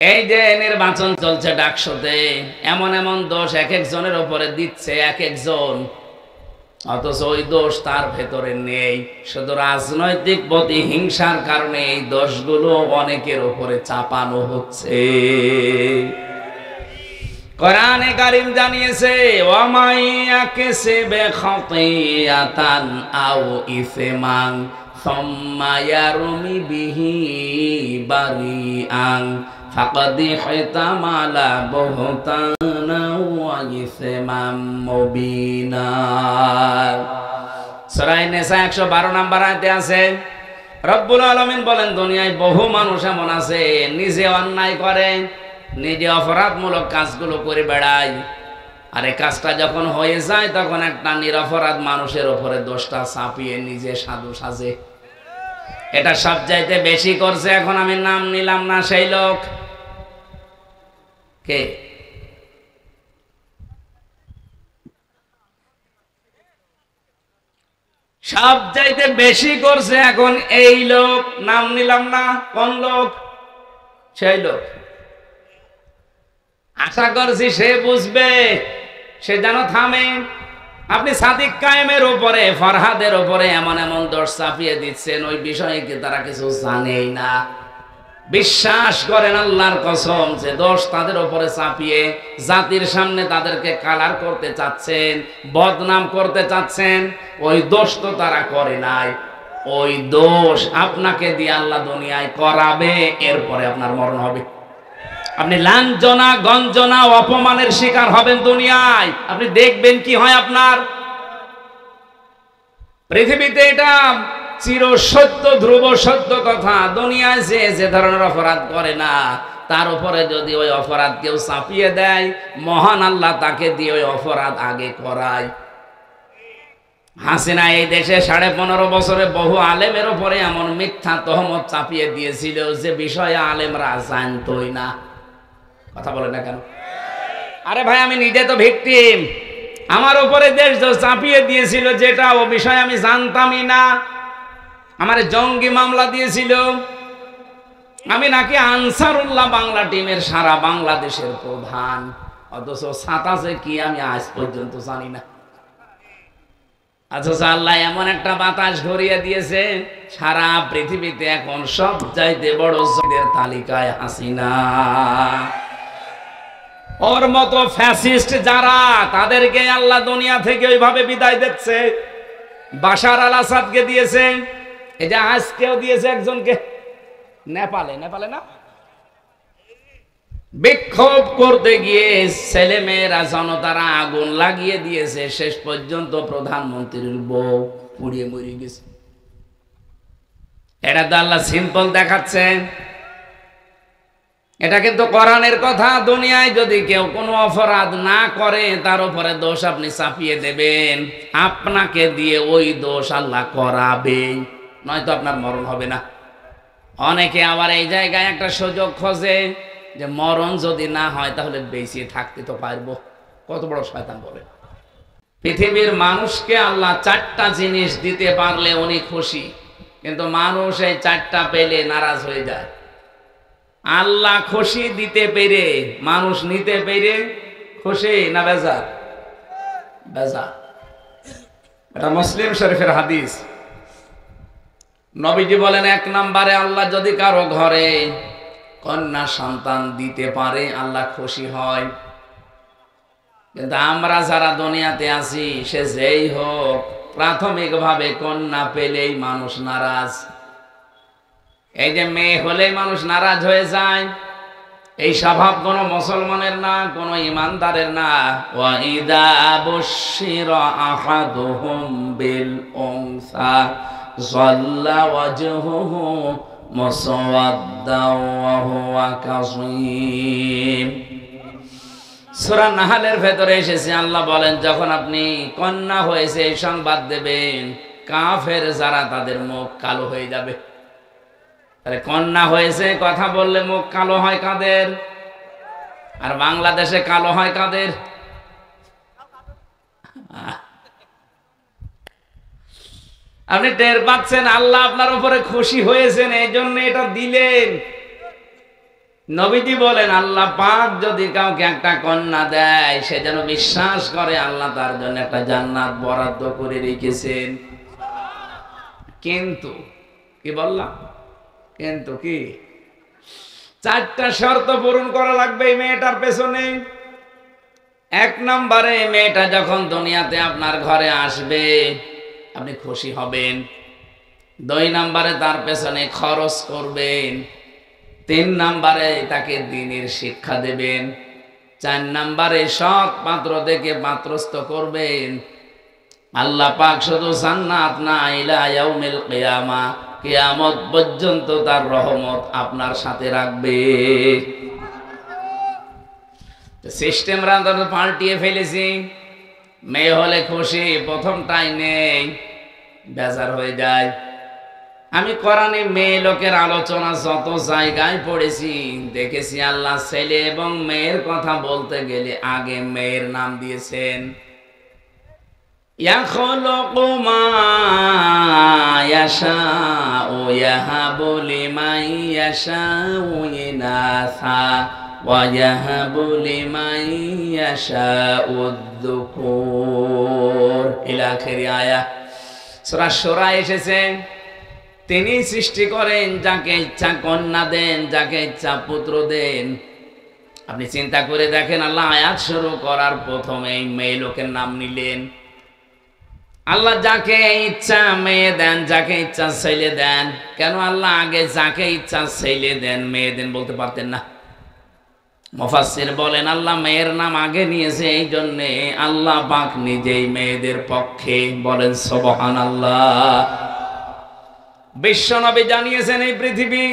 এই যে নির্বাচন চলছে ডাকসুতে, এমন এমন দোষ এক একজনের উপরে দিচ্ছে এক একজন, অথচ ওই দোষ তার ভেতরে নেই। শুধু রাজনৈতিক প্রতিহিংসার কারণে এই দোষগুলো অনেকের উপরে চাপানো হচ্ছে। কোরআনে কারীম জানিয়েছে, ওয়ামাই ইয়াকসিবে খাতিয়াতান আও ইসমান সুম্মা ইয়ারমি বিহি বারিআন ফাকাদ ইহতামালা বুহতানা ওয়া ইসমান মুবিনা। সূরা নিসা 112 নম্বর আয়াতে আছে, রব্বুল আলামিন বলেন, দুনিয়ায় বহু মানুষ এমন আছে নিজে অন্যায় করে, নিজে অপরাধমূলক কাজগুলো করে বেড়ায়, আর এই কাজটা যখন হয়ে যায় তখন একটা নিরপরাধ মানুষের উপরে দোষটা চাপিয়ে নিজে সাধু সাজে। এটা সবচাইতে বেশি করছে, এখন আমি নাম নিলাম না, সেই লোক কে? সবচাইতে বেশি করছে এখন এই লোক, নাম নিলাম না কোন লোক, সেই লোক। আশা করছি সে বুঝবে, সে যেন থামে। আপনি সাদিক কায়েমের উপরে, ফরহাদের উপরে এমন এমন দোষ চাপিয়ে দিচ্ছেন, ওই বিষয়ে কি তারা কিছু জানেই না? বিশ্বাস করেন আল্লাহর কসম, যে দোষ তাদের উপরে চাপিয়ে জাতির সামনে তাদেরকে কালার করতে চাচ্ছেন, বদনাম করতে চাচ্ছেন, ওই দোষ তো তারা করে নাই। ওই দোষ আপনাকে দিয়ে আল্লাহ দুনিয়ায় করাবে, এরপরে আপনার মরণ হবে। আপনি লাঞ্ছনা গঞ্জনা অপমানের শিকার হবেন দুনিয়ায়, আপনি দেখবেন কি হয় আপনার। পৃথিবীতে এটা চির সত্য, ধ্রুব সত্য কথা, দুনিয়ায় যে ধরনের অপরাধ করে না, তার উপরে যদি ওই অপরাধ কেউ চাপিয়ে দেয়, মহান আল্লাহ তাকে দিয়ে ওই অপরাধ আগে করায়। হাসিনা এই দেশে 15.5 বছরে বহু আলেমের উপরে এমন মিথ্যা তহমত চাপিয়ে দিয়েছিল যে বিষয়ে আলেমরা জানতই না। কথা বলে না কেন? আরে ভাই, আমি নিজে তো ভিকটিম, আমার উপরে দেশ চাপিয়ে দিয়েছিল যেটা, ও বিষয়ে আমি জানতামই না। আমার জঙ্গি মামলা দিয়েছিল, আমি নাকি আনসারুল্লাহ বাংলা টিমের সারা বাংলাদেশের প্রধান, অথচ সাতাশে কি আমি আজ পর্যন্ত জানি না। অথচ আল্লাহ এমন একটা বাতাস ঘুরিয়ে দিয়েছে, সারা পৃথিবীতে এখন সব চাইতে বড় শহীদের তালিকায় হাসিনা। ওর মতো ফ্যাসিস্ট যারা, তাদেরকে আল্লাহ দুনিয়া থেকে ওইভাবে বিদায় দিচ্ছে। বাশার আল আসাদকে দিয়েছে, এই যে আজকেও দিয়েছে একজনকে, নেপালে না, বিক্ষোভ করতে গিয়ে ছেলেমেয়েরা জনতারা আগুন লাগিয়ে দিয়েছে, শেষ পর্যন্ত প্রধানমন্ত্রীর বউ পুড়িয়ে মরে গেছে। এটা তো আল্লাহ সিম্পল দেখাচ্ছেন, এটা কিন্তু কোরআনের কথা। দুনিয়ায় যদি কেউ কোনো অপরাধ না করে, তার উপরে দোষ আপনি চাপিয়ে দেবেন, আপনাকে দিয়ে ওই দোষ আল্লাহ করাবে, নয়তো আপনার মরণ হবে না। অনেকে আবার এই জায়গায় একটা সুযোগ খোঁজে যে মরণ যদি না হয় তাহলে বেঁচে থাকতে তো পারবো। কত বড় শয়তান বলে! পৃথিবীর মানুষকে আল্লাহ 4টা জিনিস দিতে পারলে উনি খুশি, কিন্তু মানুষ এই 4টা পেলে নারাজ হয়ে যায়। আল্লাহ খুশি দিতে পেরে, মানুষ নিতে পেরে খুশি না বেজার? বেজার। এটা মুসলিম শরীফের হাদিস। নবীজি বলেন, 1 নম্বরে আল্লাহ যদি কারো ঘরে কন্যা সন্তান দিতে পারে আল্লাহ খুশি হয়। কিন্তু আমরা যারা দুনিয়াতে আছি, সে যেই হোক, প্রাথমিকভাবে কন্যা পেলেই মানুষ নারাজ। এই যে মেয়ে হলেই মানুষ নারাজ হয়ে যায়, এই স্বভাব কোনো মুসলমানের না, কোনো ইমানদারের না। ওয়া ইদা বুশিরা আহাদুহুম বিল উনসা যাল্লা ওয়াজহুহু মুসওয়াদ্দাও ওয়া হুয়া কাযীম। সূরা নাহলের ভেতরে এসেছে, আল্লাহ বলেন, যখন আপনি কন্যা হয়েছে এই সংবাদ দেবেন, কাফের যারা, তাদের মুখ কালো হয়ে যাবে। তাহলে কন্যা হয়েছে কথা বললে মুখ কালো হয় কাদের? আর বাংলাদেশে কালো হয় কাদের? আপনি টের পাচ্ছেন আল্লাহ আপনার উপরে খুশি হয়েছেন, এই জন্য এটা দিলেন। নবীজি বলেন আল্লাহ পাক যদি কাউকে একটা কন্যা দেয়, সে যেন বিশ্বাস করে আল্লাহ তার জন্য একটা জান্নাত বরাদ্দ করে রেখেছেন। কিন্তু কি বললাম? কিন্তু কি, 4টা শর্ত পূরণ করা লাগবে এই মেয়েটার পেছনে। 1 নম্বরে, মেয়েটা যখন দুনিয়াতে আপনার ঘরে আসবে আপনি খুশি হবেন। 2 নম্বরে, তার পেছনে খরচ করবেন। 3 নম্বরে, তাকে দ্বীনের শিক্ষা দেবেন। 4 নম্বরে, সৎ পাত্র দেখে পাত্রস্থ করবেন। আল্লাহ পাক শুধু জান্নাত না, ইলা ইয়াউমিল কিয়ামা, কিয়ামত পর্যন্ত তার রহমত আপনার সাথে রাখবে। সিস্টেম রান্দার পাল্টিয়ে ফেলেছি। মেয়ে হলে খুশি, প্রথমটাই নেই, বেজার হয়ে যায়। আমি কোরআনে মেয়ে লোকের আলোচনা যত জায়গায় পড়েছি, দেখেছি আল্লাহ ছেলে এবং মেয়ের কথা বলতে গেলে আগে মেয়ের নাম দিয়েছেন। ইয়াখলুকু মা ইয়াশাউ ইয়াহাবু লিমান ইয়াশাউ ইনাসা ওয়া ইয়াহাবু লিমান ইয়াশাউ যুকুর ইলা আখিরি আয়া। সূরা শূরা এসেছে, তিনি সৃষ্টি করেন, যাকে ইচ্ছা কন্যা দেন, যাকে ইচ্ছা পুত্র দেন। আপনি চিন্তা করে দেখেন, আল্লাহ আয়াত শুরু করার প্রথমে মেয়ে লোকের নাম নিলেন। আল্লাহ যাকে ইচ্ছা মেয়ে দেন, যাকে ইচ্ছা ছেলে দেন। কেন আল্লাহ আগে যাকে ইচ্ছা ছেলে দেন মেয়ে দেন বলতে পারতেন না? মুফাসসির বলেন আল্লাহ মেয়ের নাম আগে নিয়েছে এই জন্যে আল্লাহ পাক নিজেই মেয়েদের পক্ষে। বলেন সুবহানাল্লাহ। বিশ্বনবী জানিয়েছেন, এই পৃথিবী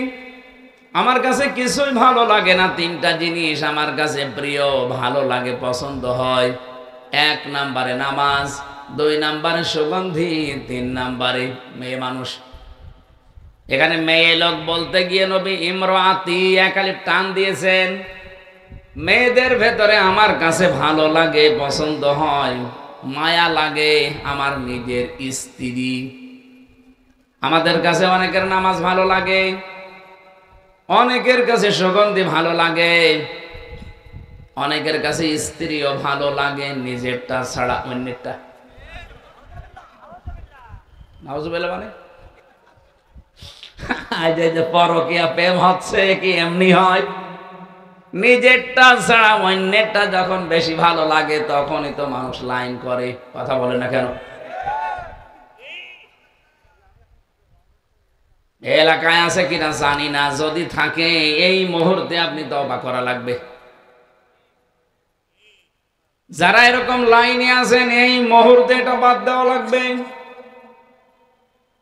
আমার কাছে কিছুই ভালো লাগে না, 3টা জিনিস আমার কাছে প্রিয়, ভালো লাগে, পছন্দ হয়। 1 নম্বরে নামাজ, 2 নম্বরে সুগন্ধি, 3 নম্বরে মেয়ে মানুষ। এখানে মেয়ে লোক বলতে গিয়ে নবী ইমরাতি একালিফ টান দিয়েছেন। মেয়েদের ভেতরে আমার কাছে ভালো লাগে, পছন্দ হয়, মায়া লাগে আমার নিজের স্ত্রী। আমাদের কাছে অনেকের নামাজ ভালো লাগে, অনেকের কাছে সুগন্ধি ভালো লাগে, অনেকের কাছে স্ত্রীও ভালো লাগে, নিজেরটা ছাড়া অন্যেরটা। নাউজুবিল্লাহ। মানে আজ এই যে পরকীয়া প্রেম হচ্ছে কি এমনি হয়? নিজেরটা ছাড়া অন্যেরটা যখন বেশি ভালো লাগে তখনই তো মানুষ লাইন করে। কথা বলে না কেন? এলাকায় আছে কিনা জানি না, যদি থাকে এই মুহূর্তে আপনি তওবা করা লাগবে। যারা এরকম লাইনে আছেন এই মুহূর্তে এটা বাদ দেওয়া লাগবে,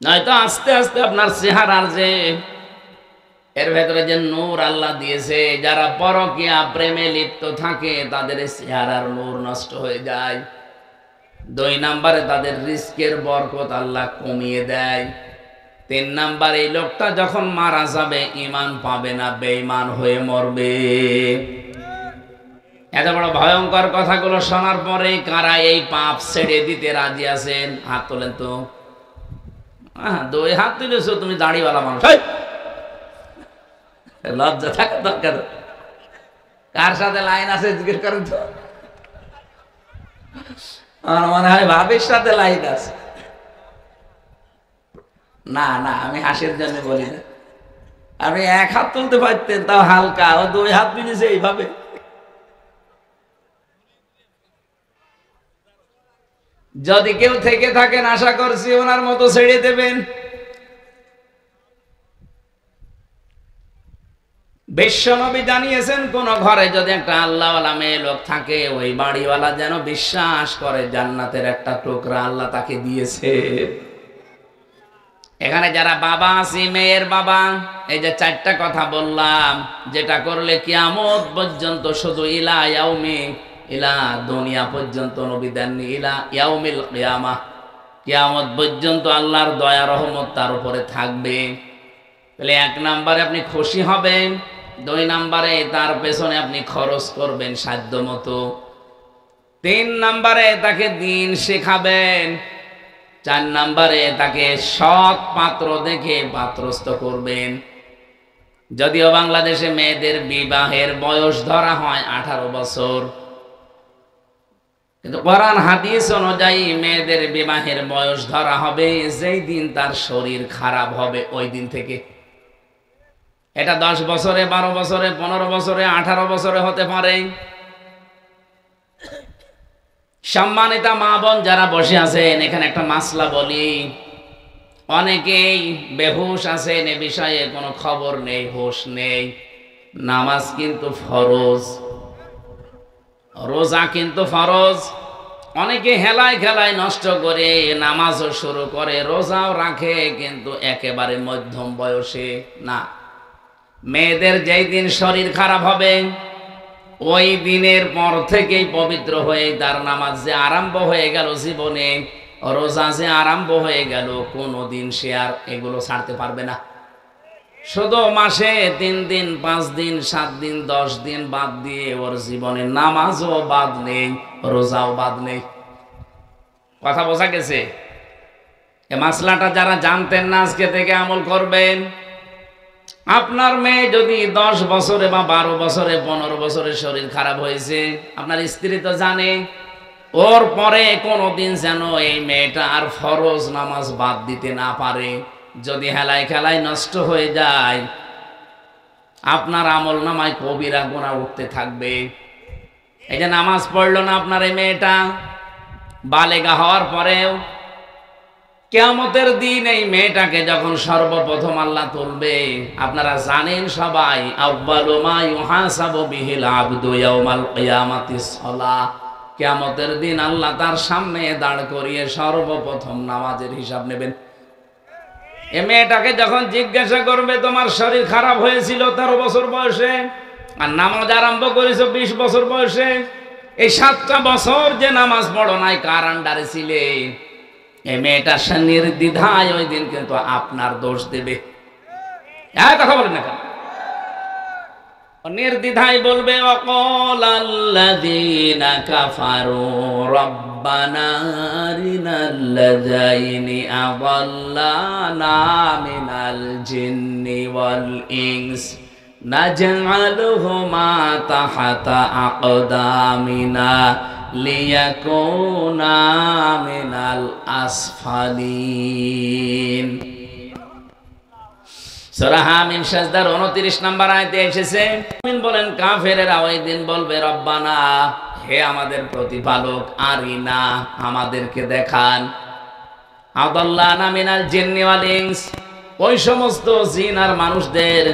নয়তো আস্তে আস্তে আপনার চেহারার যে এর ভেতরে যে নূর আল্লাহ দিয়েছে, যারা পরকীয়া প্রেমে লিপ্ত থাকে তাদের চেহারার নূর নষ্ট হয়ে যায়। 2 নম্বরে তাদের রিস্কের বরকত আল্লাহ কমিয়ে দেয়। 3 নাম্বার, এই লোকটা যখন মারা যাবে ঈমান পাবে না, বেঈমান হয়ে মরবে। এত বড় ভয়ঙ্কর কথাগুলো শোনার পরে কারা এই পাপ ছেড়ে দিতে রাজি আছেন? হাত তোলেন তো। 2 হাত তুলেছো তুমি, দাড়িওয়ালা মানুষ, লজ্জা থাকা দরকার। কার সাথে লাইন আছে জিজ্ঞেস করেন তো। আমার মনে হয় ভাবির সাথে লাইন আছে। না না, আমি হাসির জন্য বলি না। আপনি 1 হাত তুলতে পারতেন, তাও হালকা। ও 2 হাত মিলেছে এইভাবে। যদি কেউ থেকে থাকেন আশা করছি ওনার মতো ছেড়ে দেবেন। বিশ্বনবী জানিয়েছেন, কোন ঘরে যদি একটা আল্লাহওয়ালা মেয়ে লোক থাকে, ওই বাড়িওয়ালা যেন বিশ্বাস করে জান্নাতের একটা টুকরা আল্লাহ তাকে দিয়েছে। এখানে যারা বাবা আছি, মেয়ের বাবা, এই যে 4টা কথা বললাম, যেটা করলে কিয়ামত পর্যন্ত, শুধু ইলা ইয়াউমি, ইলা দুনিয়া পর্যন্ত নবী দেননি, ইলা ইয়াউমিল কিয়ামা, কিয়ামত পর্যন্ত আল্লাহর দয়া রহমত তার উপরে থাকবে। তাহলে 1 নম্বরে আপনি খুশি হবেন, 2 নম্বরে তার পেছনে আপনি খরচ করবেন সাধ্য মতো, 3 নম্বরে তাকে দ্বীন শেখাবেন, 4 নম্বরে তাকে সৎ পাত্র দেখে পাত্রস্থ করবেন। যদিও বাংলাদেশে মেয়েদের বিবাহের বয়স ধরা হয় 18 বছর, কিন্তু কোরআন হাদিস অনুযায়ী মেয়েদের বিবাহের বয়স ধরা হবে যেই দিন তার শরীর খারাপ হবে ওই দিন থেকে। এটা 10 বছরে, 12 বছরে, 15 বছরে, 18 বছরে হতে পারে। সম্মানিতা মা বোন যারা বসে আছেন, এখানে একটা মাসলা বলি। অনেকেই বেহুশ আছেন, এ বিষয়ে কোনো খবর নেই, হুঁশ নেই। নামাজ কিন্তু ফরজ, রোজা কিন্তু ফরজ। অনেকে হেলায় খেলায় নষ্ট করে নামাজও শুরু করে, রোজাও রাখে, কিন্তু একেবারে মধ্যম বয়সে না। মেয়েদের যেই দিন শরীর খারাপ হবে ওই দিনের পর থেকেই পবিত্র হয়ে তার নামাজ যে আরম্ভ হয়ে গেল জীবনে, রোজা যে আরম্ভ হয়ে গেল, কোনোদিন সে আর এগুলো ছাড়তে পারবে না। শুধু মাসে 3 দিন, 5 দিন, 7 দিন, 10 দিন বাদ দিয়ে ওর জীবনে নামাজও বাদ নেই, রোজাও বাদ নেই। কথা বোঝা গেছে? এই মাসলাটা যারা জানতেন না আজকে থেকে আমল করবেন। আপনার মেয়ে যদি 10 বছরে বা 12 বছরে, 15 বছরে শরীর খারাপ হয়েছে, আপনার স্ত্রী তো জানে, ওর পরে কোনোদিন যেন এই মেয়েটা আর ফরজ নামাজ বাদ দিতে না পারে। যদি হেলায় খেলায় নষ্ট হয়ে যায়, আপনার আমল নামায় কবিরা গুনাহ উঠতে থাকবে। এই যে নামাজ পড়লো না আপনার এই মেয়েটা, বালেগা হওয়ার পরেও কিয়ামতের দিন এই মেয়েটাকে যখন সর্বপ্রথম আল্লাহ তুলবে, আপনারা জানেন সবাই, আউয়ালু মা ইউহাসাবু বিহিল আবদু ইয়াউমাল কিয়ামাতিস সালাহ। কিয়ামতের দিন আল্লাহ তার সামনে দাঁড় করিয়ে সর্বপ্রথম নামাজের হিসাব নেবেন। এই মেয়েটাকে যখন জিজ্ঞাসা করবে, তোমার শরীর খারাপ হয়েছিল 13 বছর বয়সে, আর নামাজ আরম্ভ করেছো 20 বছর বয়সে, এই 7টা বছর যে নামাজ পড়ো নাই, কার আন্ডারে ছিলে? এই মেয়েটা নির্দ্বিধায় ওই দিন কিন্তু আপনার দোষ দেবে। কথা বলেন না কেন? নির্দ্বিধায় বলবে, ওয়াকালাল্লাযীনা কাফারু রব্বানা আরিনাল্লাযাইনি আযাল্লানা মিনাল জিন্নি ওয়াল ইনস নাজআলুহুমা তাহতা আকদামিনা লিয়াকুনা মিনাল আসফালিন। সূরা হামিম সাজদার 29 নম্বর আয়াতে এসেছে, মুমিন বলেন কাফেরেরা ওই দিন বলবে, রব্বানা, হে আমাদের প্রতিপালক, আরিনা, আমাদেরকে দেখান, আদাল্লানা মিনাল জিন্নি ওয়াল ইনস, ওই সমস্ত জিন আর মানুষদের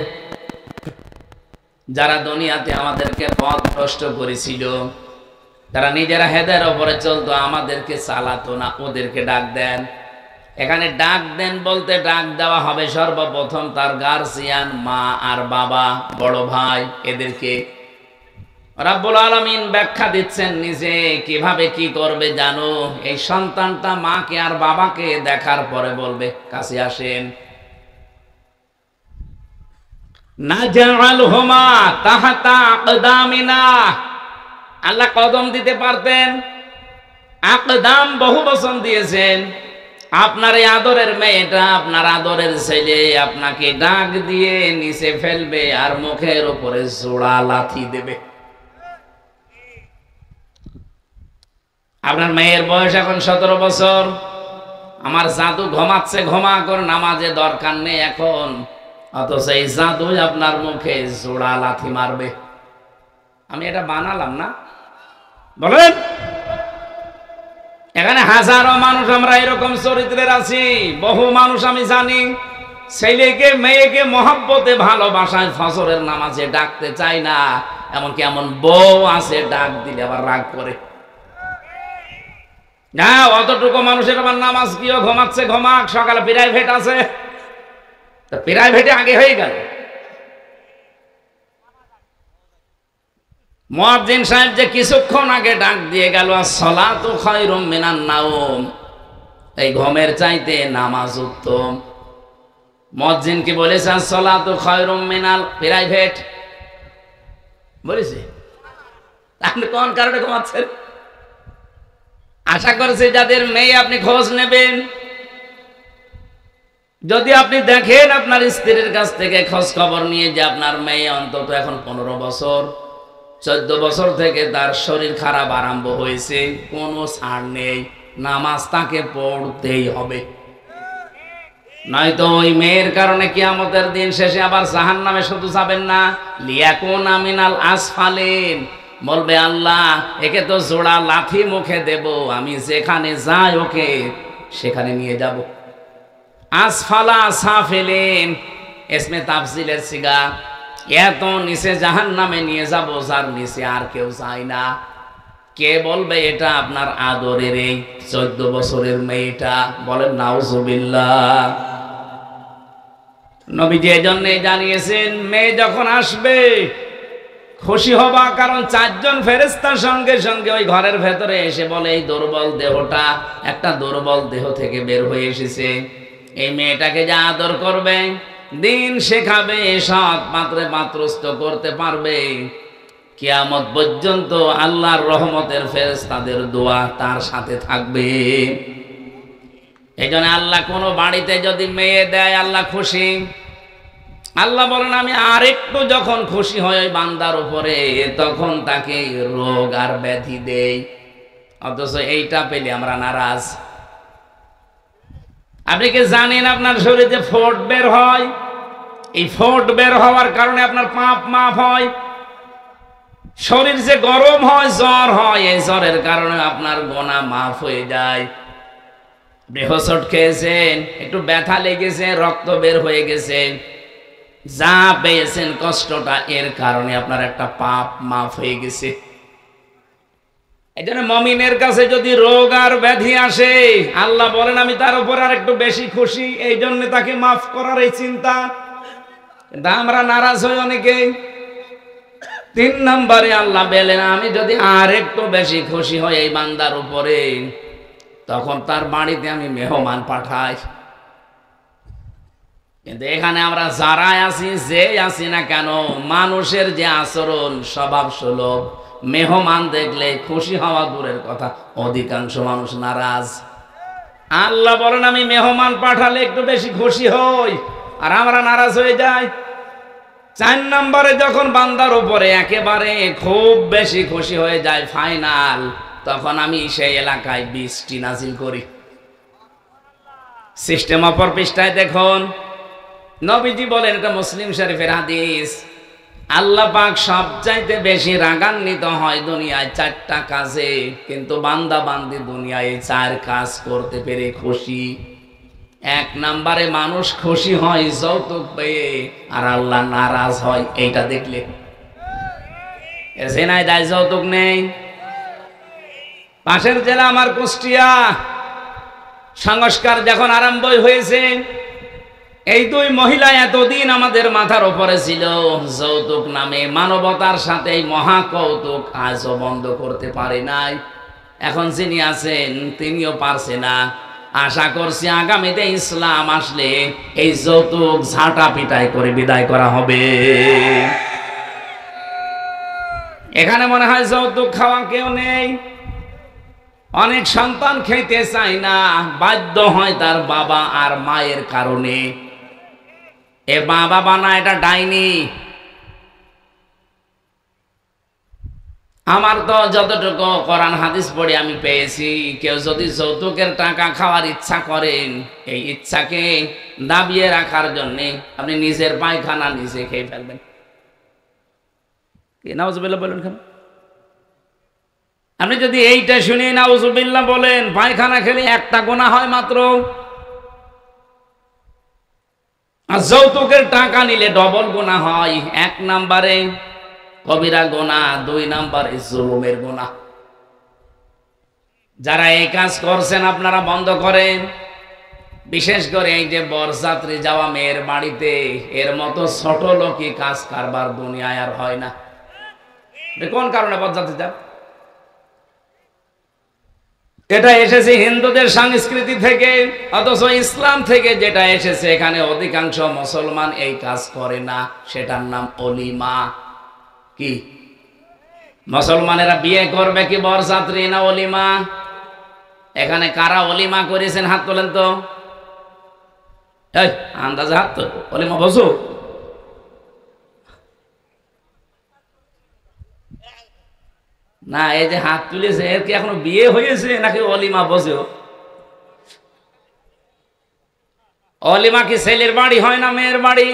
যারা দুনিয়াতে আমাদেরকে পথ ভ্রষ্ট করেছিল, তারা নিজেরা হেদায়ের উপরে চলতো, আমাদেরকে চালাতো না, ওদেরকে ডাক দেন। এখানে ডাক দেন বলতে ডাক দেওয়া হবে সর্বপ্রথম তার গার্জিয়ান, মা আর বাবা, বড় ভাই, এদেরকে। রাব্বুল আলামিন ব্যাখ্যা দিচ্ছেন নিজে কিভাবে কি করবে জানো। এই সন্তানটা মাকে আর বাবাকে দেখার পরে বলবে, কাছে আসেন। নাজআলহুমা তাহতা আকদামিনা, আল্লাহ কদম দিতে পারতেন, আকদাম বহু বচন দিয়েছেন। আপনার এই আদরের মেয়েটা, আপনার আদরের ছেলে আপনাকে ডাক দিয়ে নিচে ফেলবে আর মুখের উপরে জোড়া লাথি দেবে। আপনার মেয়ের বয়স এখন 17 বছর। আমার জাদু ঘুমাচ্ছে, ঘুমা কর, নামাজে দরকার নেই এখন, অথচ এই জাদু আপনার মুখে জোড়া লাথি মারবে। আমি এটা বানালাম না, বলেন? এখানে হাজারো মানুষ আমরা এরকম চরিত্রের আছি। বহু মানুষ আমি জানি, ছেলেকে মেয়েকে মহব্বতে ভালোবাসায় ফজরের নামাজে ডাকতে চায় না, এমনকি এমন বউ আছে ডাক দিলে আবার রাগ করে। না, অতটুকু মানুষের আবার নামাজ কিও, ঘুমাচ্ছে ঘুমাক, সকালে প্রাইভেট আছে, প্রাইভেটে আগে হয়ে গেল। মুয়াজ্জিন সাহেব যে কিছুক্ষণ আগে ডাক দিয়ে গেল, আসসালাতু খায়রুম মিনান নাওম, এই ঘুমের চাইতে নামাজ উত্তম। মুয়াজ্জিন কি বলেছে আসসালাতু খায়রুম মিনাল প্রাইভেট? বলেছে? আপনি কোন কারণে ঘুমাচ্ছেন? আশা করছি যাদের মেয়ে আপনি খোঁজ নেবেন, যদি আপনি দেখেন আপনার স্ত্রীর কাছ থেকে খোঁজ খবর নিয়ে যে আপনার মেয়ে অন্তত এখন 15 বছর 14 বছর থেকে তার শরীর খারাপ আরম্ভ হয়েছে, কোনো ছাড় নেই, নামাজ তাকে পড়তেই হবে, নয়তো ওই মেয়ের কারণে কিয়ামতের দিন শেষে আবার জাহান্নামে শুধু যাবেন না, লিয়াকুনা মিনাল আসফালিন, বলবে আল্লাহ একে তো জোড়া লাথি মুখে দেব, আমি যেখানে যাই ওকে সেখানে নিয়ে যাব। আসফালা সাফিলিন ইসমে তাফজিলের সিগা, এত নিচে জাহান্নামে নিয়ে যাব যার নিচে আর কেউ যায় না। কে বলবে এটা? আপনার আদরের এই 14 বছরের মেয়েটা। বলেন নাউজুবিল্লাহ। নবীজি এজন্যই জানিয়েছেন মেয়ে যখন আসবে খুশি হবা, কারণ 4 জন ফেরেশতার সঙ্গে সঙ্গে ওই ঘরের ভেতরে এসে বলে এই দুর্বল দেহটা একটা দুর্বল দেহ থেকে বের হয়ে এসেছে, এই মেয়েটাকে যা আদর করবে, দিন শেখাবে, সৎ পাত্রে পাত্রস্থ করতে পারবে, কিয়ামত পর্যন্ত আল্লাহর রহমতের ফেরেশতাদের দোয়া তার সাথে থাকবে। এই জন্য আল্লাহ কোনো বাড়িতে যদি মেয়ে দেয় আল্লাহ খুশি। আল্লাহ বলেন আমি আরেকটু যখন খুশি হয় ওই বান্দার উপরে, তখন তাকে রোগ আর ব্যাধি দেই, অথচ এইটা পেলে আমরা নারাজ। আপনি কি জানেন আপনার শরীরে ফোট বের হয়? এই ফোট বের হওয়ার কারণে আপনার পাপ মাফ হয়। শরীর যে গরম হয়, জ্বর হয়, এই জ্বরের কারণে আপনার গোনা মাফ হয়ে যায়। হোঁচট খেয়েছেন, একটু ব্যথা লেগেছে, রক্ত বের হয়ে গেছে, যা পেয়েছেন কষ্টটা, এর কারণে আপনার একটা পাপ মাফ হয়ে গেছে। এই জন্য মমিনের কাছে যদি রোগ আর ব্যাধি আসে আল্লাহ বলেন আমি তার উপর আর একটু বেশি খুশি, এই জন্য তাকে মাফ করার এই চিন্তা। কিন্তু আমরা নারাজ হই অনেকেই। 3 নম্বরে আল্লাহ বলেন আমি যদি আর একটু বেশি খুশি হই এই বান্দার উপরে, তখন তার বাড়িতে আমি মেহমান পাঠাই। কিন্তু এখানে আমরা যারাই আছি, যে আছি না কেন, মানুষের যে আচরণ স্বভাব সুলভ, মেহমান দেখলে খুশি হওয়া দূরের কথা, অধিকাংশ মানুষ নারাজ। আল্লাহ বলেন আমি মেহমান পাঠালে একটু বেশি খুশি হই, আর আমরা নারাজ হয়ে যাই। 4 নম্বরে যখন বান্দার উপরে একেবারে খুব বেশি খুশি হয়ে যায়, ফাইনাল, তখন আমি সেই এলাকায় বৃষ্টি নাজিল করি। সিস্টেম অপর পৃষ্ঠায় দেখুন, নবীজি বলেন, এটা মুসলিম শরীফের হাদিস, আল্লাহ পাক সবচাইতে বেশি রাগান্বিত হয় দুনিয়ায় 4টা কাজে, কিন্তু বান্দা বান্দি দুনিয়ায় 4 কাজ করতে পেরে খুশি। 1 নম্বরে মানুষ খুশি হয় যৌতুক পেয়ে, আর আল্লাহ নারাজ হয় এইটা দেখলে। জেনায় দায় যৌতুক নেই। পাশের জেলা আমার কুষ্টিয়া, সংস্কার যখন আরম্ভ হয়েছে, এই 2 মহিলা এতদিন আমাদের মাথার উপরে ছিল, যৌতুক নামে মানবতার সাথে এই মহা কৌতুক আজও বন্ধ করতে পারে নাই। এখন যিনি আছেন তিনিও পারছে না। আশা করছি আগামীতে ইসলাম আসলে এই যৌতুক ঝাঁটা পিটাই করে বিদায় করা হবে। এখানে মনে হয় যৌতুক খাওয়া কেউ নেই। অনেক সন্তান খেতে চায় না, বাধ্য হয় তার বাবা আর মায়ের কারণে। এ বাবা বানা এটা ডাইনি। আমার তো যতটুকু কোরআন হাদিস পড়ে আমি পেয়েছি, কেউ যদি যৌতুকের টাকা খাওয়ার ইচ্ছা করেন, এই ইচ্ছাকে দাবিয়ে রাখার জন্য আপনি নিজের পায়খানা নিজে খেয়ে ফেলবেন। কি নাউজুবিল্লাহ বলেন কেন? আপনি যদি এইটা শুনে নাউজুবিল্লাহ বলেন, পায়খানা খেলে একটা গুনাহ হয় মাত্র, আর যৌতুকের টাকা নিলে ডবল গুনাহ হয়। 1 নম্বরে কবিরা গুনাহ, 2 নম্বরে জুলুমের গুনাহ। যারা এই কাজ করছেন আপনারা বন্ধ করেন। বিশেষ করে এই যে বরযাত্রী যাওয়া মেয়ের বাড়িতে, এর মতো ছোট লোকই কাজ কারবার দুনিয়ায় আর হয় না। কোন কারণে বরযাত্রী যান? এটা এসেছে হিন্দুদের সংস্কৃতি থেকে, অথচ ইসলাম থেকে যেটা এসেছে, এখানে অধিকাংশ মুসলমান এই কাজ করে না। সেটার নাম অলিমা। কি মুসলমানেরা বিয়ে করবে কি বরযাত্রী না অলিমা? এখানে কারা অলিমা করেছেন হাত তোলেন তো। এই আন্দাজে হাত তো অলিমা বসো। না এই যে হাত তুলেছে এর কি এখনো বিয়ে হয়েছে নাকি অলিমা বসেও? অলিমা কি ছেলের বাড়ি হয় না মেয়ের বাড়ি?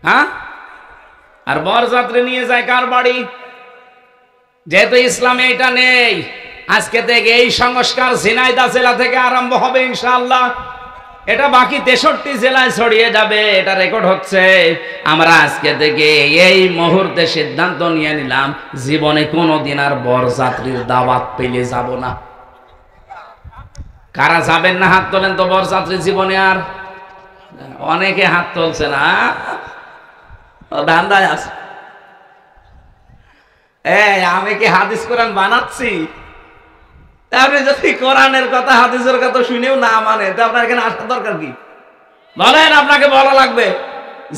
হ্যাঁ, আর বরযাত্রী নিয়ে যায় কার বাড়ি? যেহেতু ইসলামে এটা নেই, আজকে থেকে এই সংস্কার ঝিনাইদহ জেলা থেকে আরম্ভ হবে ইনশাআল্লাহ। এটা বাকি 63 জেলায় ছড়িয়ে যাবে, এটা রেকর্ড হচ্ছে। আমরা আজকে থেকে এই মুহূর্তে সিদ্ধান্ত নিয়ে নিলাম, জীবনে কোনোদিন আর বরযাত্রীর দাওয়াত পেলে যাব না। কারা যাবেন না হাত তোলেন তো বরযাত্রী জীবনে? আর অনেকে হাত তুলছে না, ধান্দায় আছে। আমি কি হাদিস কোরআন বানাচ্ছি? আপনি যদি কোরআনের কথা হাদিসের কথা শুনেও না মানে, তো আপনার এখানে আসার দরকার কি? বলেন, আপনাকে বলা লাগবে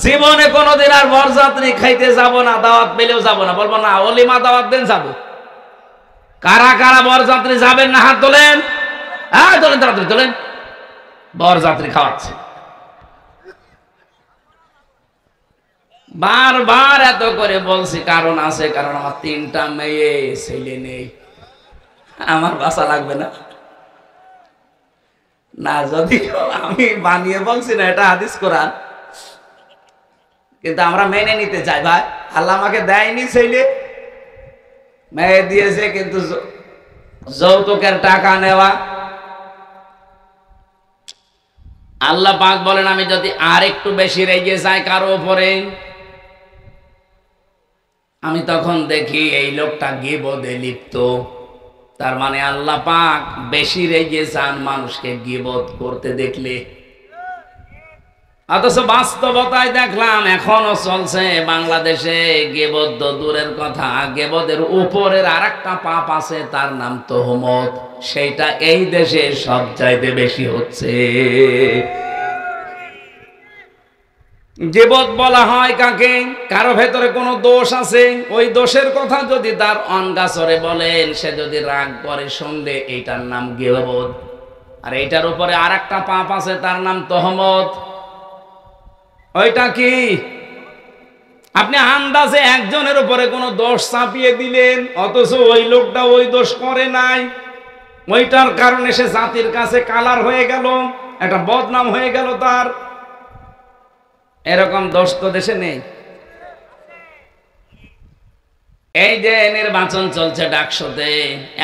জীবনে কোনোদিন আর বরযাত্রী খাইতে যাব না, দাওয়াত পেলেও যাব না। বলবো না অলিমা দাওয়াত দেন যাবো। কারা কারা বরযাত্রী যাবেন না হাত তোলেন? হ্যাঁ তোলেন, তাড়াতাড়ি তোলেন। বরযাত্রী খাওয়াচ্ছে। বারবার এত করে বলছি, কারণ আছে, কারণ আমার 3টা মেয়ে, ছেলে নেই, আমার বাসা লাগবে না। না যদি আমি বানিয়ে বলছি না, এটা হাদিস কোরআন, কিন্তু আমরা মেনে নিতে চাই। ভাই আল্লাহ আমাকে দেয়নি ছেলে, মেয়ে দিয়েছে, কিন্তু যৌতুকের টাকা নেওয়া। আল্লাহ পাক বলেন, আমি যদি আর একটু বেশি রেগে যাই কারো উপরে, আমি তখন দেখি এই লোকটা গীবতে লিপ্ত। তার মানে আল্লাহ পাক বেশি রেগে যান মানুষকে গীবত করতে দেখলে। অথচ বাস্তবতায় দেখলাম এখনো চলছে বাংলাদেশে গীবত। তো দূরের কথা, গীবতের উপরের আরেকটা পাপ আছে, তার নাম তোহমত। সেইটা এই দেশে সব চাইতে বেশি হচ্ছে। গীবত বলা হয় কাকে? কারো ভেতরে কোনো দোষ আছে, ওই দোষের কথা যদি তার অঙ্গাচরে বলেন, সে যদি রাগ করে শুনলে, এইটার নাম গীবত। আর এইটার উপরে আরেকটা পাপ আছে, তার নাম তোহমত। ওইটা কি? আপনি আন্দাজে একজনের উপরে কোনো দোষ চাপিয়ে দিলেন, অথচ ওই লোকটা ওই দোষ করে নাই। ওইটার কারণে সে জাতির কাছে কালার হয়ে গেল, একটা বদনাম হয়ে গেল তার। এরকম দোষ তো দেশে নেই। এই যে নির্বাচন চলছে ডাকসুতে,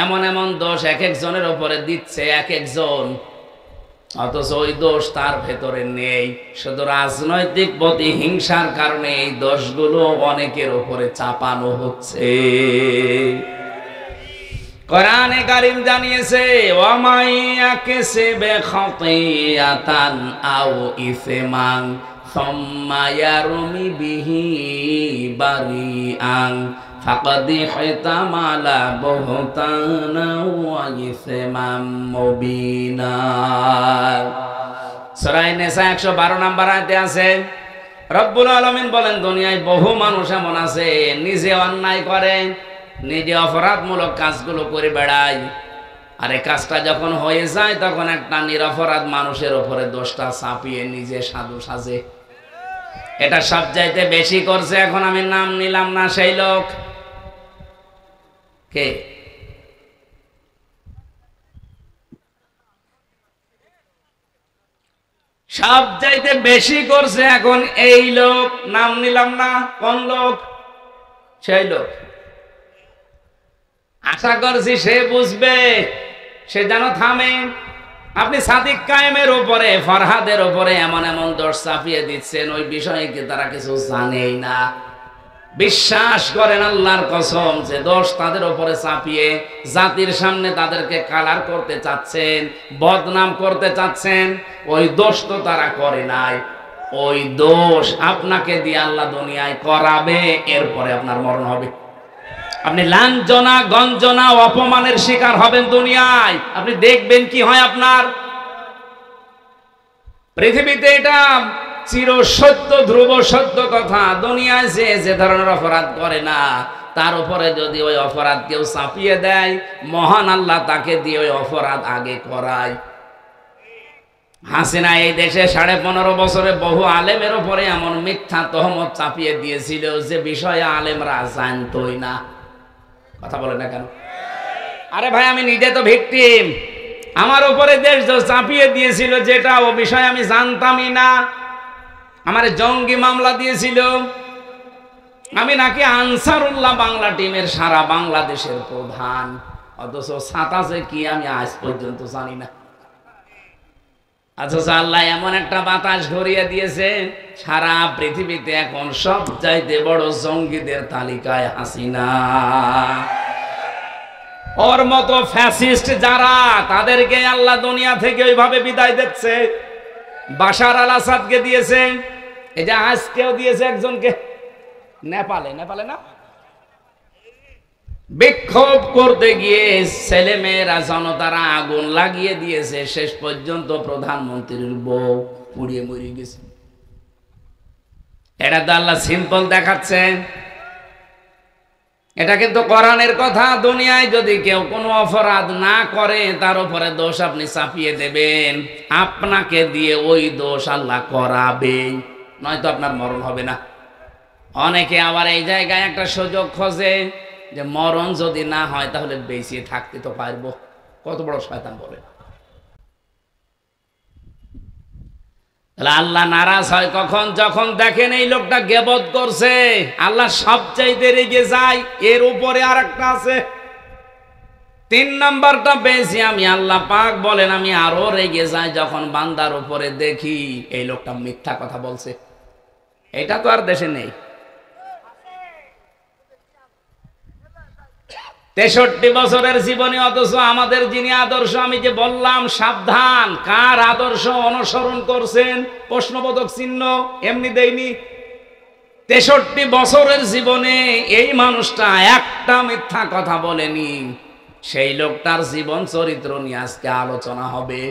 এমন এমন দোষ এক একজনের উপরে দিচ্ছে এক একজন, অথচ ওই দোষ তার ভেতরে নেই। শুধু রাজনৈতিক প্রতিহিংসার কারণে এই দোষগুলো অনেকের উপরে চাপানো হচ্ছে। কোরআনে কারীম জানিয়েছে, ওয়ামাইয়া কাসাবা খাতিয়াতান আও ইসমান সুম্মা ইয়ারমি বিহি বারিআন ফাকাদ ইহতামালা বুহতানা ওয়া ইসমান মুবিনা। সূরা নিসা 112 নম্বর আয়াতে আছে, রব্বুল আলামিন বলেন, দুনিয়ায় বহু মানুষ এমন আছে নিজে অন্যায় করে, নিজে অপরাধমূলক কাজগুলো করে বেড়ায়, আর এই কাজটা যখন হয়ে যায় তখন একটা নিরপরাধ মানুষের উপরে দোষটা চাপিয়ে নিজে সাধু সাজে। এটা সবচাইতে বেশি করছে, এখন আমি নাম নিলাম না, সেই লোক কে? সবচাইতে বেশি করছে এখন এই লোক, নাম নিলাম না কোন লোক, সেই লোক। আশা করছি সে বুঝবে, সে যেন থামে। আপনি সাদিক কায়েমের উপরে, ফরহাদের উপরে এমন এমন দোষ চাপিয়ে দিচ্ছেন, ওই বিষয়ে কি তারা কিছু জানেই না? বিশ্বাস করেন আল্লাহর কসম, যে দোষ তাদের উপরে চাপিয়ে জাতির সামনে তাদেরকে কালার করতে চাচ্ছেন, বদনাম করতে চাচ্ছেন, ওই দোষ তো তারা করে নাই। ওই দোষ আপনাকে দিয়ে আল্লাহ দুনিয়ায় করাবে, এরপরে আপনার মরণ হবে। আপনি লাঞ্ছনা গঞ্জনা অপমানের শিকার হবেন দুনিয়ায়। আপনি দেখবেন কি হয় আপনার। পৃথিবীতে এটা চির সত্য, ধ্রুব সত্য কথা। দুনিয়ায় যে ধরনের অপরাধ করে না, তার উপরে যদি ওই অপরাধ কেউ চাপিয়ে দেয়, মহান আল্লাহ তাকে দিয়ে ওই অপরাধ আগে করায়। হাসিনা এই দেশে 15.5 বছরে বহু আলেমের উপরে এমন মিথ্যা তহমত চাপিয়ে দিয়েছিল যে বিষয়ে আলেমরা জানতোই না। কথা বলে না কেন? আরে ভাই, আমি নিজে তো ভিকটিম। আমার উপরে দেশ চাপিয়ে দিয়েছিল যেটা, ও বিষয়ে আমি জানতামই না। আমার জঙ্গি মামলা দিয়েছিল। আমি নাকি আনসারুল্লাহ বাংলা টিমের সারা বাংলাদেশের প্রধান, অথচ সাতাশে কি আমি আজ পর্যন্ত জানি না। অথচ আল্লাহ এমন একটা বাতাস ঘুরিয়ে দিয়েছে, সারা পৃথিবীতে এখন সবচাইতে বড় জঙ্গিদের তালিকায় হাসিনা। ওর মতো ফ্যাসিস্ট যারা, তাদেরকে আল্লাহ দুনিয়া থেকে ওইভাবে বিদায় দিচ্ছে। বাশার আল আসাদকে দিয়েছে, এই যে আজকেও দিয়েছে একজনকে নেপালে না, বিক্ষোভ করতে গিয়ে ছেলেমেয়েরা জনতারা আগুন লাগিয়ে দিয়েছে, শেষ পর্যন্ত প্রধানমন্ত্রীর বউ পুড়িয়ে মরে গেছে। এটা তো আল্লাহ সিম্পল দেখাচ্ছে। এটা কিন্তু কোরআনের কথা। দুনিয়ায় যদি কেউ কোনো অপরাধ না করে, তার উপরে দোষ আপনি চাপিয়ে দেবেন, আপনাকে দিয়ে ওই দোষ আল্লাহ করাবে, নয়তো আপনার মরণ হবে না। অনেকে আবার এই জায়গায় একটা সুযোগ খোঁজে যে মরণ যদি না হয় তাহলে বেঁচে থাকতে তো পারবো। কত বড় শয়তান বলে! তাহলে আল্লাহ নারাজ হয় কখন? যখন দেখেন এই লোকটা গীবত করছে। আল্লাহ সবচাইতে রেগে যায়। এর উপরে আর একটা আছে, 3 নাম্বারটা বেশি। আমি আল্লাহ পাক বলেন, আমি আরো রেগে যাই যখন বান্দার উপরে দেখি এই লোকটা মিথ্যা কথা বলছে। এটা তো আর দেশে নেই। 63 বছরের জীবনে, অথচ আমাদের যিনি আদর্শ, আমি যে বললাম সাবধান, কার আদর্শ অনুসরণ করছেন প্রশ্নবোধক চিহ্ন এমনি দেয়নি। 63 বছরের জীবনে এই মানুষটা একটা মিথ্যা কথা বলেনি। সেই লোকটার জীবন চরিত্র নিয়ে আজকে আলোচনা হবে।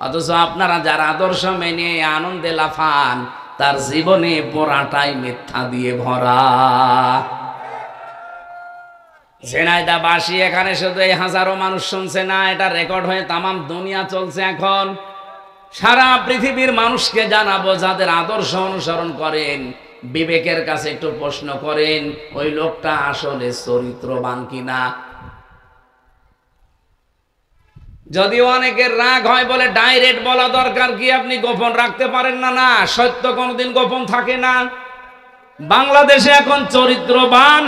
অথচ আপনারা যারা আদর্শ মেনে আনন্দে লাফান, তার জীবনে পোড়াটাই মিথ্যা দিয়ে ভরা। ঝিনাইদহবাসী এখানে শুধু এই হাজারো মানুষ শুনছে না, এটা রেকর্ড হয়ে তামাম দুনিয়া চলছে। এখন সারা পৃথিবীর মানুষকে জানাবো, যাদের আদর্শ অনুসরণ করেন, বিবেকের কাছে একটু প্রশ্ন করেন, ওই লোকটা আসলে চরিত্রবান কিনা। যদিও অনেকের রাগ হয় বলে ডাইরেক্ট বলা দরকার কি, আপনি গোপন রাখতে পারেন না। না, সত্য কোনোদিন গোপন থাকে না। বাংলাদেশে এখন চরিত্রবান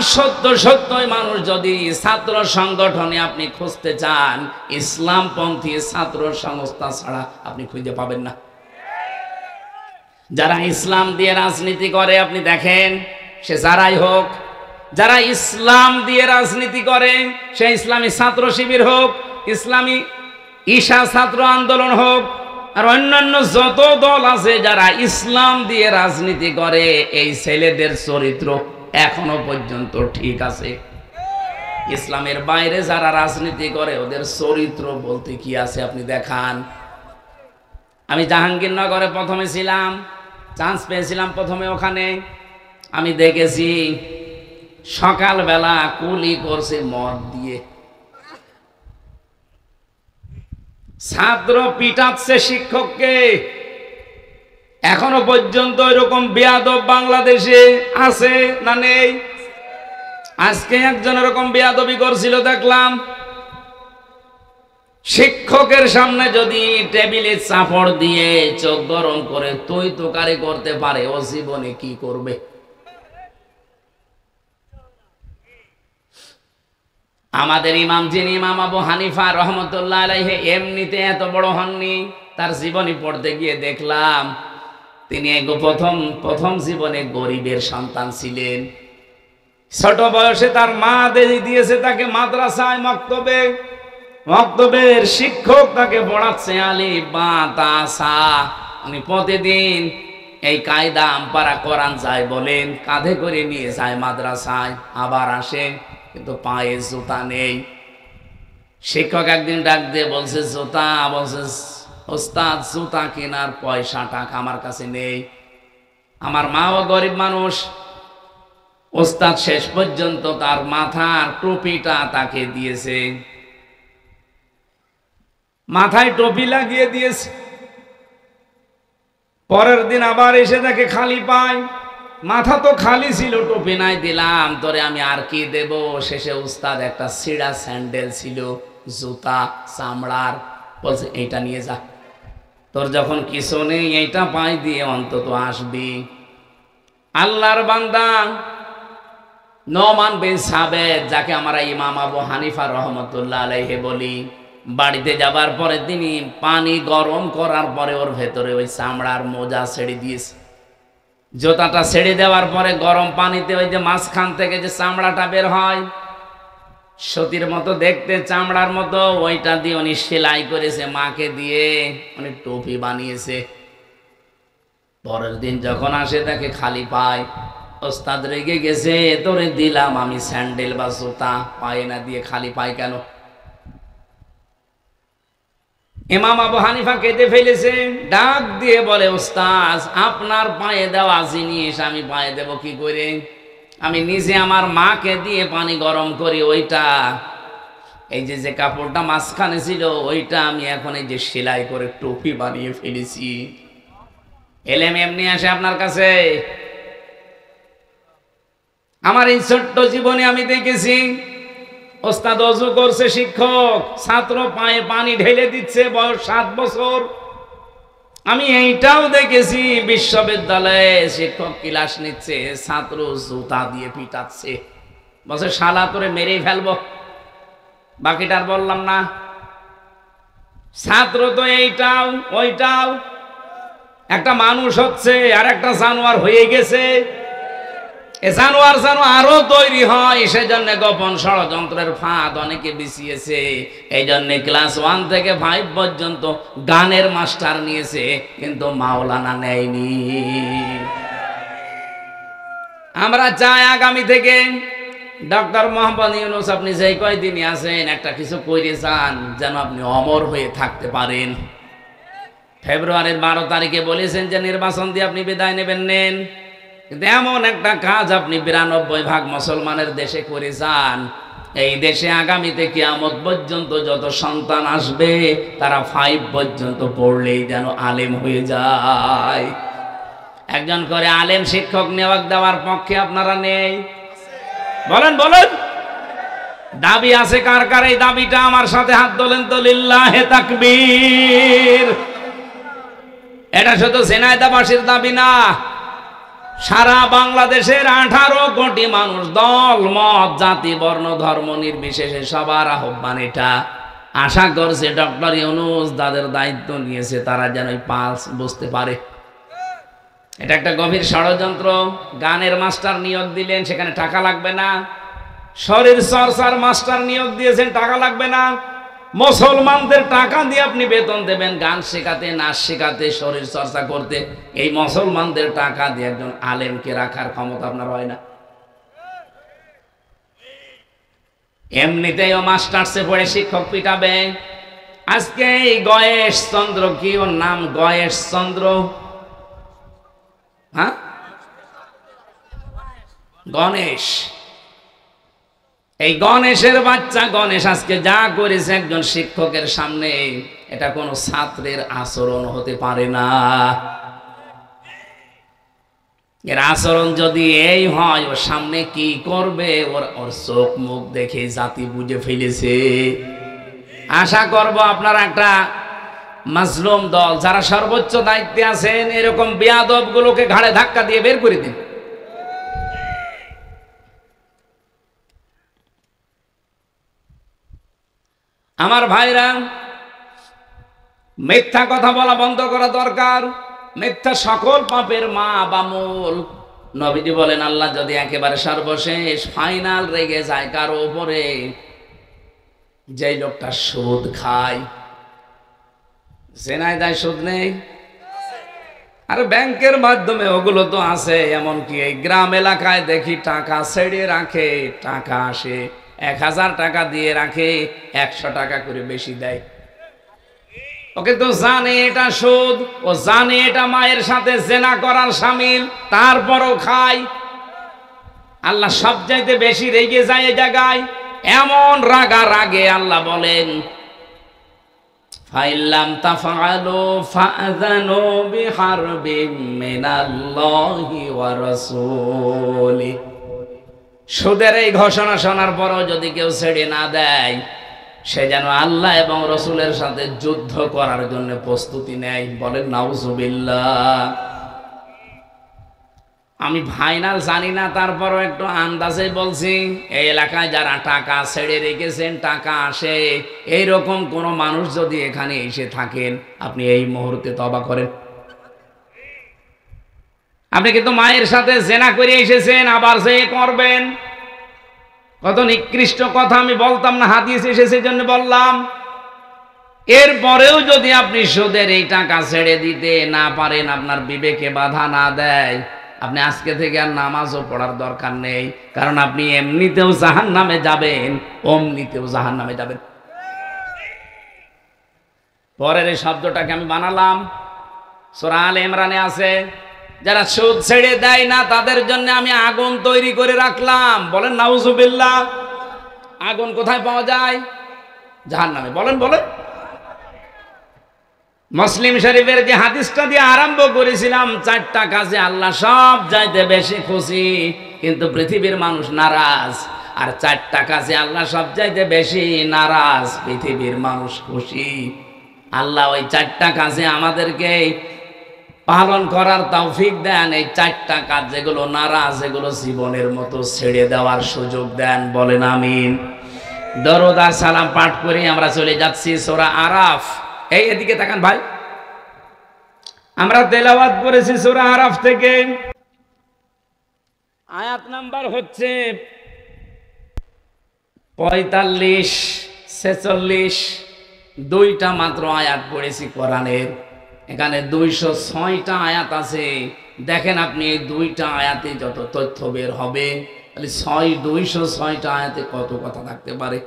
সত্যই মানুষ যদি ছাত্র সংগঠনে আপনি খুঁজতে চান, ইসলামপন্থী ছাত্র সংস্থা ছাড়া আপনি খুঁজে পাবেন না। যারা ইসলাম দিয়ে রাজনীতি করে, আপনি দেখেন, সে যারাই হোক, যারা ইসলাম দিয়ে রাজনীতি করে, সে ইসলামী ছাত্র শিবির হোক, ইসলামী ঈশা ছাত্র আন্দোলন হোক, আর অন্যান্য যত দল আছে, যারা ইসলাম দিয়ে রাজনীতি করে, এই ছেলেদের চরিত্র এখনো পর্যন্ত ঠিক আছে। ইসলামের বাইরে যারা রাজনীতি করে, ওদের চরিত্র বলতে কি আছে আপনি দেখান। আমি জাহাঙ্গীরনগরে প্রথমে ছিলাম, চান্স পেয়েছিলাম প্রথমে ওখানে। আমি দেখেছি সকালবেলা কুলি করছে মদ দিয়ে, ছাত্র পিটাচ্ছে শিক্ষককে। এখনো পর্যন্ত এরকম বেয়াদব বাংলাদেশে আছে না নেই? আজকে একজন এরকম বেয়াদবি করছিল দেখলাম। শিক্ষকের সামনে যদি টেবিলে চাপড় দিয়ে চোখ গরম করে তুই তোকারি করতে পারে, ও জীবনে কি করবে? আমাদের ইমাম, যিনি ইমাম আবু হানিফা রহমতুল্লাহ আলাইহি, এমনিতে এত বড় হননি। তার জীবনী পড়তে গিয়ে দেখলাম তিনি প্রথম জীবনে গরিবের সন্তান ছিলেন। ছোট বয়সে তার মা দিয়েছে তাকে মাদ্রাসায়, মক্তবের শিক্ষক তাকে পড়াচ্ছে আলিফ বা তা সা। উনি প্রতিদিন এই কায়দা আমপারা কোরআন যায় বলেন, কাঁধে করে নিয়ে যায় মাদ্রাসায়, আবার আসে, কিন্তু পায়ে জুতা নেই। শিক্ষক একদিন ডাক দিয়ে বলছে জুতা, বলছে ওস্তাদ জুতা কেনার পয়সা টাকা আমার কাছে নেই। আমার মাও গরিব মানুষ। ওস্তাদ শেষ পর্যন্ত তার মাথার টুপিটা তাকে দিয়েছে, মাথায় টুপি লাগিয়ে দিয়েছে। পরের দিন আবার এসে দেখে খালি পায়, মাথা তো খালি ছিল, টুপি নাই, দিলাম তোরে আমি আর কি দেব। শেষে উস্তাদ একটা ছিঁড়া স্যান্ডেল ছিল, জুতা চামড়ার, বলছে এইটা নিয়ে যা, তোর যখন কিছু নেই এইটা পাই দিয়ে অন্তত আসবি। আল্লাহর বান্দা নোমান বিন সাবেত, যাকে আমরা ইমাম আবু হানিফা রহমতুল্লাহ আলাইহি বলি, বাড়িতে যাবার পরে তিনি পানি গরম করার পরে ওর ভেতরে ওই চামড়ার মোজা ছেড়ে দিয়েছে। জুতাটা ছেড়ে দেওয়ার পরে গরম পানিতে ওই যে মাঝখান থেকে যে চামড়াটা বের হয়, সতীর মতো দেখতে, চামড়ার মতো, ওইটা দিয়ে উনি সেলাই করেছে, মাকে দিয়ে উনি টুপি বানিয়েছে। পরের দিন যখন আসে তাকে খালি পায়। ওস্তাদ রেগে গেছে, তোরে দিলাম আমি স্যান্ডেল বা জুতা, পায়ে না দিয়ে খালি পায় কেন? ইমাম আবু হানিফা কেঁদে ফেলেছে, ডাক দিয়ে বলে, ওস্তাদ আপনার পায়ে দেওয়া জিনিস আমি পায়ে দেব কি করে? আমি নিজে আমার মাকে দিয়ে পানি গরম করি, ওইটা এই যে কাপড়টা মাঝখানে ছিল ওইটা আমি এখন এই যে সেলাই করে টুপি বানিয়ে ফেলেছি। এলেম এমনি আসে আপনার কাছে? আমার এই ছোট্ট জীবনে আমি দেখেছি, ওস্তাদ অজু করছে, শিক্ষক ছাত্র পায়ে পানি ঢেলে দিচ্ছে, বয়স 7 বছর। আমি এইটাও দেখেছি, বিশ্ববিদ্যালয়ে শিক্ষক ক্লাস নিচ্ছে, ছাত্র জুতা দিয়ে পিটাচ্ছে, বলছে শালা তোরে মেরেই ফেলবো। বাকিটার বললাম না। ছাত্র তো এইটাও ওইটাও, একটা মানুষ হচ্ছে আর একটা জানোয়ার হয়ে গেছে। এ জানোয়ার যেন আরো তৈরি হয়, সেজন্য গোপন ষড়যন্ত্রের ফাঁদ অনেকে বিছিয়েছে। এই জন্য ক্লাস 1 থেকে 5 পর্যন্ত গানের মাস্টার নিয়েছে, কিন্তু মাওলানা নেয়নি। আমরা চাই আগামী থেকে ডক্টর মোহাম্মদ ইউনূস আপনি যেই কয়দিনই আছেন একটা কিছু করে যান, যেন আপনি অমর হয়ে থাকতে পারেন। ফেব্রুয়ারির 12 তারিখে বলেছেন যে নির্বাচন দিয়ে আপনি বিদায় নেবেন, নেন, কিন্তু এমন একটা কাজ আপনি 92% মুসলমানের দেশে করে যান, এই দেশে আগামীতে কিয়ামত পর্যন্ত যত সন্তান আসবে তারা 5 পর্যন্ত পড়লেই যেন আলেম হয়ে যায়। একজন করে আলেম শিক্ষক নিয়োগ দেওয়ার পক্ষে আপনারা নেই? বলেন বলেন, দাবি আছে কার কার? এই দাবিটা আমার সাথে হাত তোলেন তো, লিল্লাহে তাকবীর। এটা শুধু ঝিনাইদহবাসীর দাবি না, সারা বাংলাদেশের 18 কোটি মানুষ, দল মত জাতি বর্ণ ধর্ম নির্বিশেষে সবার আহ্বান এটা। আশা করছে ডক্টর ইউনূস যাদের দায়িত্ব নিয়েছে তারা যেন পালস বুঝতে পারে। এটা একটা গভীর ষড়যন্ত্র। গানের মাস্টার নিয়োগ দিলেন, সেখানে টাকা লাগবে না। শরীর চর্চার মাস্টার নিয়োগ দিয়েছেন, টাকা লাগবে না। মুসলমানদের টাকা দিয়ে আপনি বেতন দেবেন গান শেখাতে, নাচ শেখাতে, শরীর চর্চা করতে। এই মুসলমানদের টাকা দিয়ে একজন আলেমকে রাখার ক্ষমতা আপনার হয় না। এমনিতেই ও মাস্টার্সে পড়ে শিক্ষক পিটাবে। আজকে এই গয়েশ চন্দ্র, কি ওর নাম? গয়েশ চন্দ্র, হ্যাঁ, গণেশ। এই গণেশের বাচ্চা গণেশ আজকে যা করেছে একজন শিক্ষকের সামনে, এটা কোনো ছাত্রের আচরণ হতে পারে না। এর আচরণ যদি এই হয়, ওর সামনে কি করবে ওর চোখ মুখ দেখে জাতি বুঝে ফেলেছে। আশা করব আপনারা একটা মাজলুম দল যারা সর্বোচ্চ দায়িত্বে আছেন, এরকম বেয়াদব গুলোকে ঘাড়ে ধাক্কা দিয়ে বের করে দিন। আমার ভাইরা, মিথ্যা কথা বলা বন্ধ করা দরকার। মিথ্যা সকল পাপের মা বা মূল। নবীজি বলেন, আল্লাহ যদি একেবারে সর্বশেষ ফাইনাল রেগে যায় কারো উপরে, যেই লোকটা সুদ খায়, জেনায় দেয়, সুদ নেই, আর ব্যাংকের মাধ্যমে ওগুলো তো আছে। এমনকি এই গ্রাম এলাকায় দেখি টাকা ছেড়ে রাখে, টাকা আসে, 1000 টাকা দিয়ে রাখে, 100 টাকা করে বেশি দেয়। ওকে তো জানে এটা সুদ, ও জানে এটা মায়ের সাথে জেনা করার শামিল, তারপরও খায়। আল্লাহ সবচাইতে বেশি রেগে যায় এই জায়গায়। এমন রাগা রাগে আল্লাহ বলেন, ফাইল্লাম তাফআলু ফাআযানু বিহারবিম মিনাল্লাহি ওয়া রাসূলি। সুদের এই ঘোষণা শোনার পরও যদি কেউ ছেড়ে না দেয়, সে যেন আল্লাহ এবং রসুলের সাথে যুদ্ধ করার জন্য প্রস্তুতি নেয়। বলেন নাউজুবিল্লাহ। আমি ফাইনাল জানি না, তারপরও একটু আন্দাজে বলছি, এই এলাকায় যারা টাকা ছেড়ে রেখেছেন, টাকা আসে, এইরকম কোন মানুষ যদি এখানে এসে থাকেন, আপনি এই মুহূর্তে তওবা করেন। আপনি কিন্তু মায়ের সাথে জেনা করে এসেছেন, আবার সে করবেন। কত নিকৃষ্ট কথা আমি বলতাম না, হাদিস এসেছে জন্য বললাম। এরপরেও যদি আপনি সুদের এই টাকা ছেড়ে দিতে না পারেন, আপনার বিবেকে বাধা না দেয়, আপনি আজকে থেকে আর নামাজও পড়ার দরকার নেই, কারণ আপনি এমনিতেও জাহান্নামে যাবেন, অমনিতেও জাহান্নামে যাবেন। পরের এই শব্দটাকে আমি বানালাম, সূরা আলে ইমরানে আছে, যারা সুদ ছেড়ে দেয় না তাদের জন্য আমি আগুন তৈরি করে রাখলাম। বলেন নাউজুবিল্লাহ। আগুন কোথায় পাওয়া যায়? জাহান্নামে। বলেন বলেন। মুসলিম শরীফের যে হাদিসটা দিয়ে আরম্ভ করেছিলাম, 4টা কাজে আল্লাহ সব চাইতে বেশি খুশি, কিন্তু পৃথিবীর মানুষ নারাজ। আর 4টা কাজে আল্লাহ সব চাইতে বেশি নারাজ, পৃথিবীর মানুষ খুশি। আল্লাহ ওই 4টা কাজে আমাদেরকে পালন করার তৌফিক দেন। এই 4টা কাজ যেগুলো নারাজ, এগুলো জীবনের মতো ছেড়ে দেওয়ার সুযোগ দেন। বলেন আমিন। দরুদ আর সালাম পাঠ করে আমরা চলে যাচ্ছি সূরা আরাফ। এই এদিকে তাকান ভাই, আমরা তেলাওয়াত করেছি সূরা আরাফ থেকে। আয়াত নাম্বার হচ্ছে 45, 46, 2টা মাত্র আয়াত পড়েছি কোরআনের। এখানে 206টা আয়াত আছে। দেখেন আপনি এই 2টা আয়াতে যত তথ্য বের হবে, তাহলে 206টা আয়াতে কত কথা থাকতে পারে।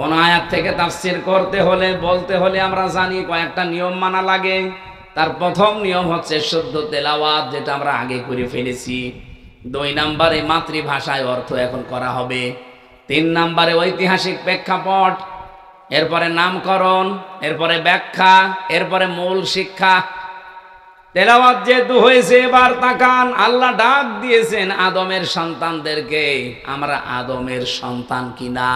কোন আয়াত থেকে তাফসীর করতে হলে, বলতে হলে আমরা জানি কয়েকটা নিয়ম মানা লাগে। তার প্রথম নিয়ম হচ্ছে শুদ্ধ তেলাওয়াত, যেটা আমরা আগে করে ফেলেছি। 2 নম্বরে মাতৃভাষায় অর্থ এখন করা হবে। 3 নম্বরে ঐতিহাসিক প্রেক্ষাপট, এরপরে নামকরণ, এরপরে ব্যাখ্যা, এরপরে মূল শিক্ষা। তেলাওয়াত যেহেতু হয়েছে, এবার তাকান, আল্লাহ ডাক দিয়েছেন আদমের সন্তানদেরকে। আমরা আদমের সন্তান কিনা?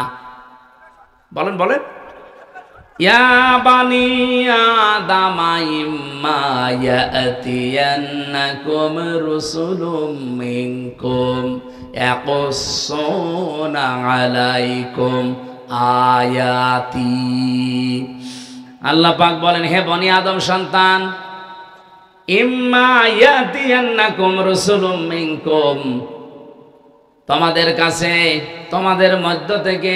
বলেন বলেন। ইয়া বানি আদামা ইম্মা ইয়াতিয়ান্নাকুম রুসুলুম মিনকুম ইয়াকুসসুনা আলাইকুম আয়াতি। আল্লাহ পাক বলেন, হে বনি আদম সন্তান, ইম্মা ইয়াতিয়ান্নাকুম রুসুলুম মিনকুম, তোমাদের কাছে, তোমাদের মধ্য থেকে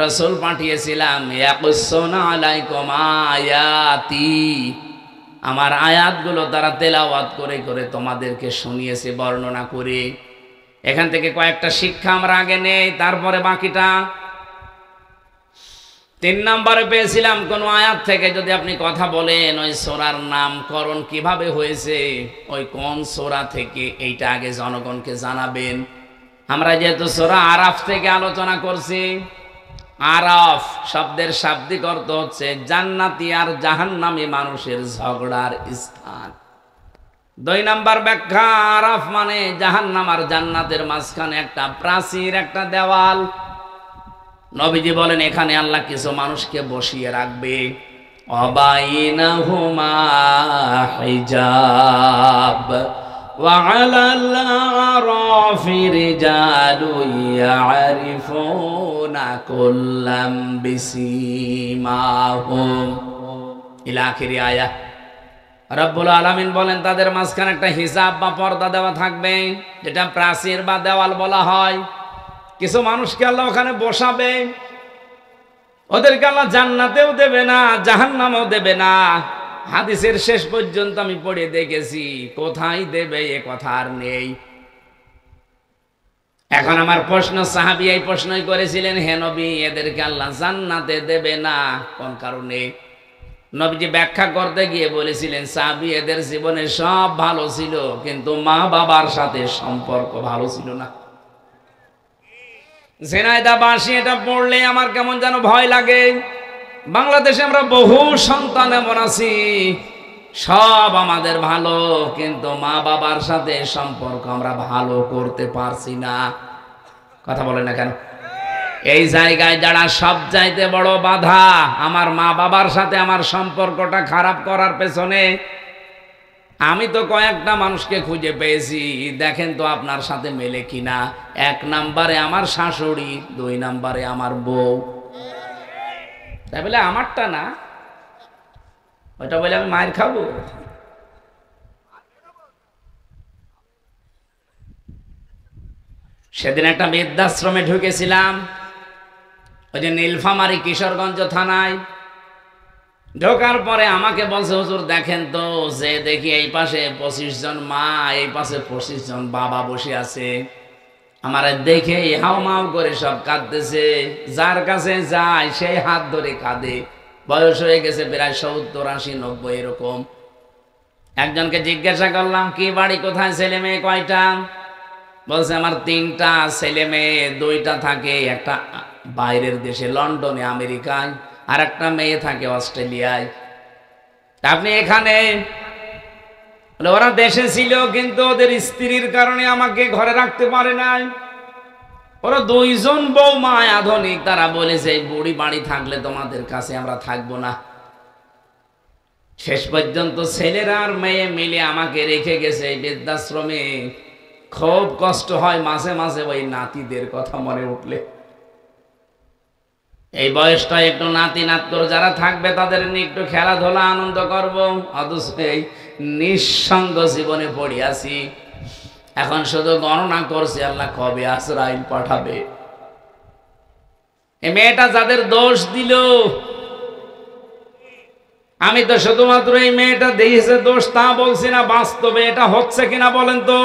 রাসূল পাঠিয়েছিলাম। ইয়াকুসসুনা আলাইকুম আয়াতি, আমার আয়াতগুলো তারা তেলাওয়াত করে করে তোমাদেরকে শুনিয়েছে, বর্ণনা করে। এখান থেকে কয়েকটা শিক্ষা আমরা আগে নেই, তারপরে বাকিটা। 3 নম্বরে পেয়েছিলাম, কোন আয়াত থেকে যদি আপনি কথা বলেন, ওই সূরার নামকরণ কিভাবে হয়েছে, ওই কোন সূরা থেকে, এইটা আগে জনগণকে জানাবেন। আমরা যেহেতু সূরা আরাফ থেকে আলোচনা করছি, আরাফ শব্দের শাব্দিক অর্থ হচ্ছে জান্নাতি আর জাহান্নামী মানুষের ঝগড়ার স্থান। 2 নম্বর ব্যাখ্যা, আরাফ মানে জাহান্নাম আর জান্নাতের মাঝখানে একটা প্রাচীর, একটা দেওয়াল। নবীজি বলেন, এখানে আল্লাহ কিছু মানুষকে বসিয়ে রাখবে। অবাইনাহুমা হিজাব وعلى الأعراف رجال يعرفون كلا بسيماهم إلى آخر آية। রব্বুল আলামিন বলেন, তাদের মাঝখানে একটা হিজাব বা পর্দা দেওয়া থাকবে, যেটা প্রাচীর বা দেওয়াল বলা হয়। কিছু মানুষকে আল্লাহ ওখানে বসাবে। ওদেরকে আল্লাহ জান্নাতেও দেবে না, জাহান্নামেও দেবে না। হাদিসের শেষ পর্যন্ত আমি পড়ে দেখেছি, কোথায় দেবে এ কথা আর নেই। এখন আমার প্রশ্ন, সাহাবী এই প্রশ্নই করেছিলেন, হে নবী, এদেরকে আল্লাহ জান্নাতে দেবে না, কোন কারণে? নবীজি ব্যাখ্যা করতে গিয়ে বলেছিলেন, সাহাবী, এদের জীবনে সব ভালো ছিল, কিন্তু মা বাবার সাথে সম্পর্ক ভালো ছিল না। জেনায়দা বাসি এটা পড়লে আমার কেমন যেন ভয় লাগে। বাংলাদেশে আমরা বহু সন্তান এমন আছি, সব আমাদের ভালো, কিন্তু মা বাবার সাথে সম্পর্ক আমরা ভালো করতে পারছি না। কথা বলেন না কেন? এই জায়গায় যারা সব চাইতে বড় বাধা, আমার মা বাবার সাথে আমার সম্পর্কটা খারাপ করার পেছনে, আমি তো কয়েকটা মানুষকে খুঁজে পেয়েছি, দেখেন তো আপনার সাথে মেলে কিনা। 1 নম্বরে আমার শাশুড়ি, 2 নম্বরে আমার বউ। তাই বলে আমারটা না, ওইটা বলে আমি মায়ের খাবো? সেদিন একটা বৃদ্ধাশ্রমে ঢুকেছিলাম, ওই যে নীলফামারী কিশোরগঞ্জ থানায়। ঢোকার পরে আমাকে বলছে, হুজুর দেখেন তো, যে দেখি এই পাশে 25 জন মা, এই পাশে 25 জন বাবা বসে আছে। আমার দেখে হাও মাও করে সব কাঁদতেছে, যার কাছে যায় সেই হাত ধরে কাঁদে। বয়স হয়ে গেছে প্রায় 70, 80, 90 এরকম। একজনকে জিজ্ঞাসা করলাম, কি বাড়ি কোথায়, ছেলে মেয়ে কয়টা? বলছে আমার 3টা ছেলে মেয়ে, 2টা থাকে একটা বাইরের দেশে লন্ডনে আমেরিকায়, আর একটা মেয়ে থাকে অস্ট্রেলিয়ায়। আপনি এখানে? ওরা দেশে ছিল, কিন্তু ওদের স্ত্রীর কারণে আমাকে ঘরে রাখতে পারে নাই। ওরা 2 জন বৌমা আধুনিক, তারা বলেছে এই বুড়ি বাড়ি থাকলে তোমাদের কাছে আমরা থাকবো না। শেষ পর্যন্ত ছেলেরা আর মেয়ে মিলে আমাকে রেখে গেছে এই বৃদ্ধাশ্রমে। খুব কষ্ট হয় মাঝে মাঝে ওই নাতিদের কথা মনে উঠলে। এই বয়সটা একটু নাতি নাত্তর যারা থাকবে তাদের নিয়ে একটু খেলাধুলা আনন্দ করব, অথচ এই নিঃসঙ্গ জীবনে পড়ে আছি। এখন শুধু গণনা করছি আল্লাহ কবে আজরাইল পাঠাবে। এই মেয়েটা যাদের দোষ দিল, আমি তো শুধুমাত্র এই মেয়েটা দিয়েছে দোষ তা বলছি না, বাস্তবে এটা হচ্ছে কিনা বলেন তো?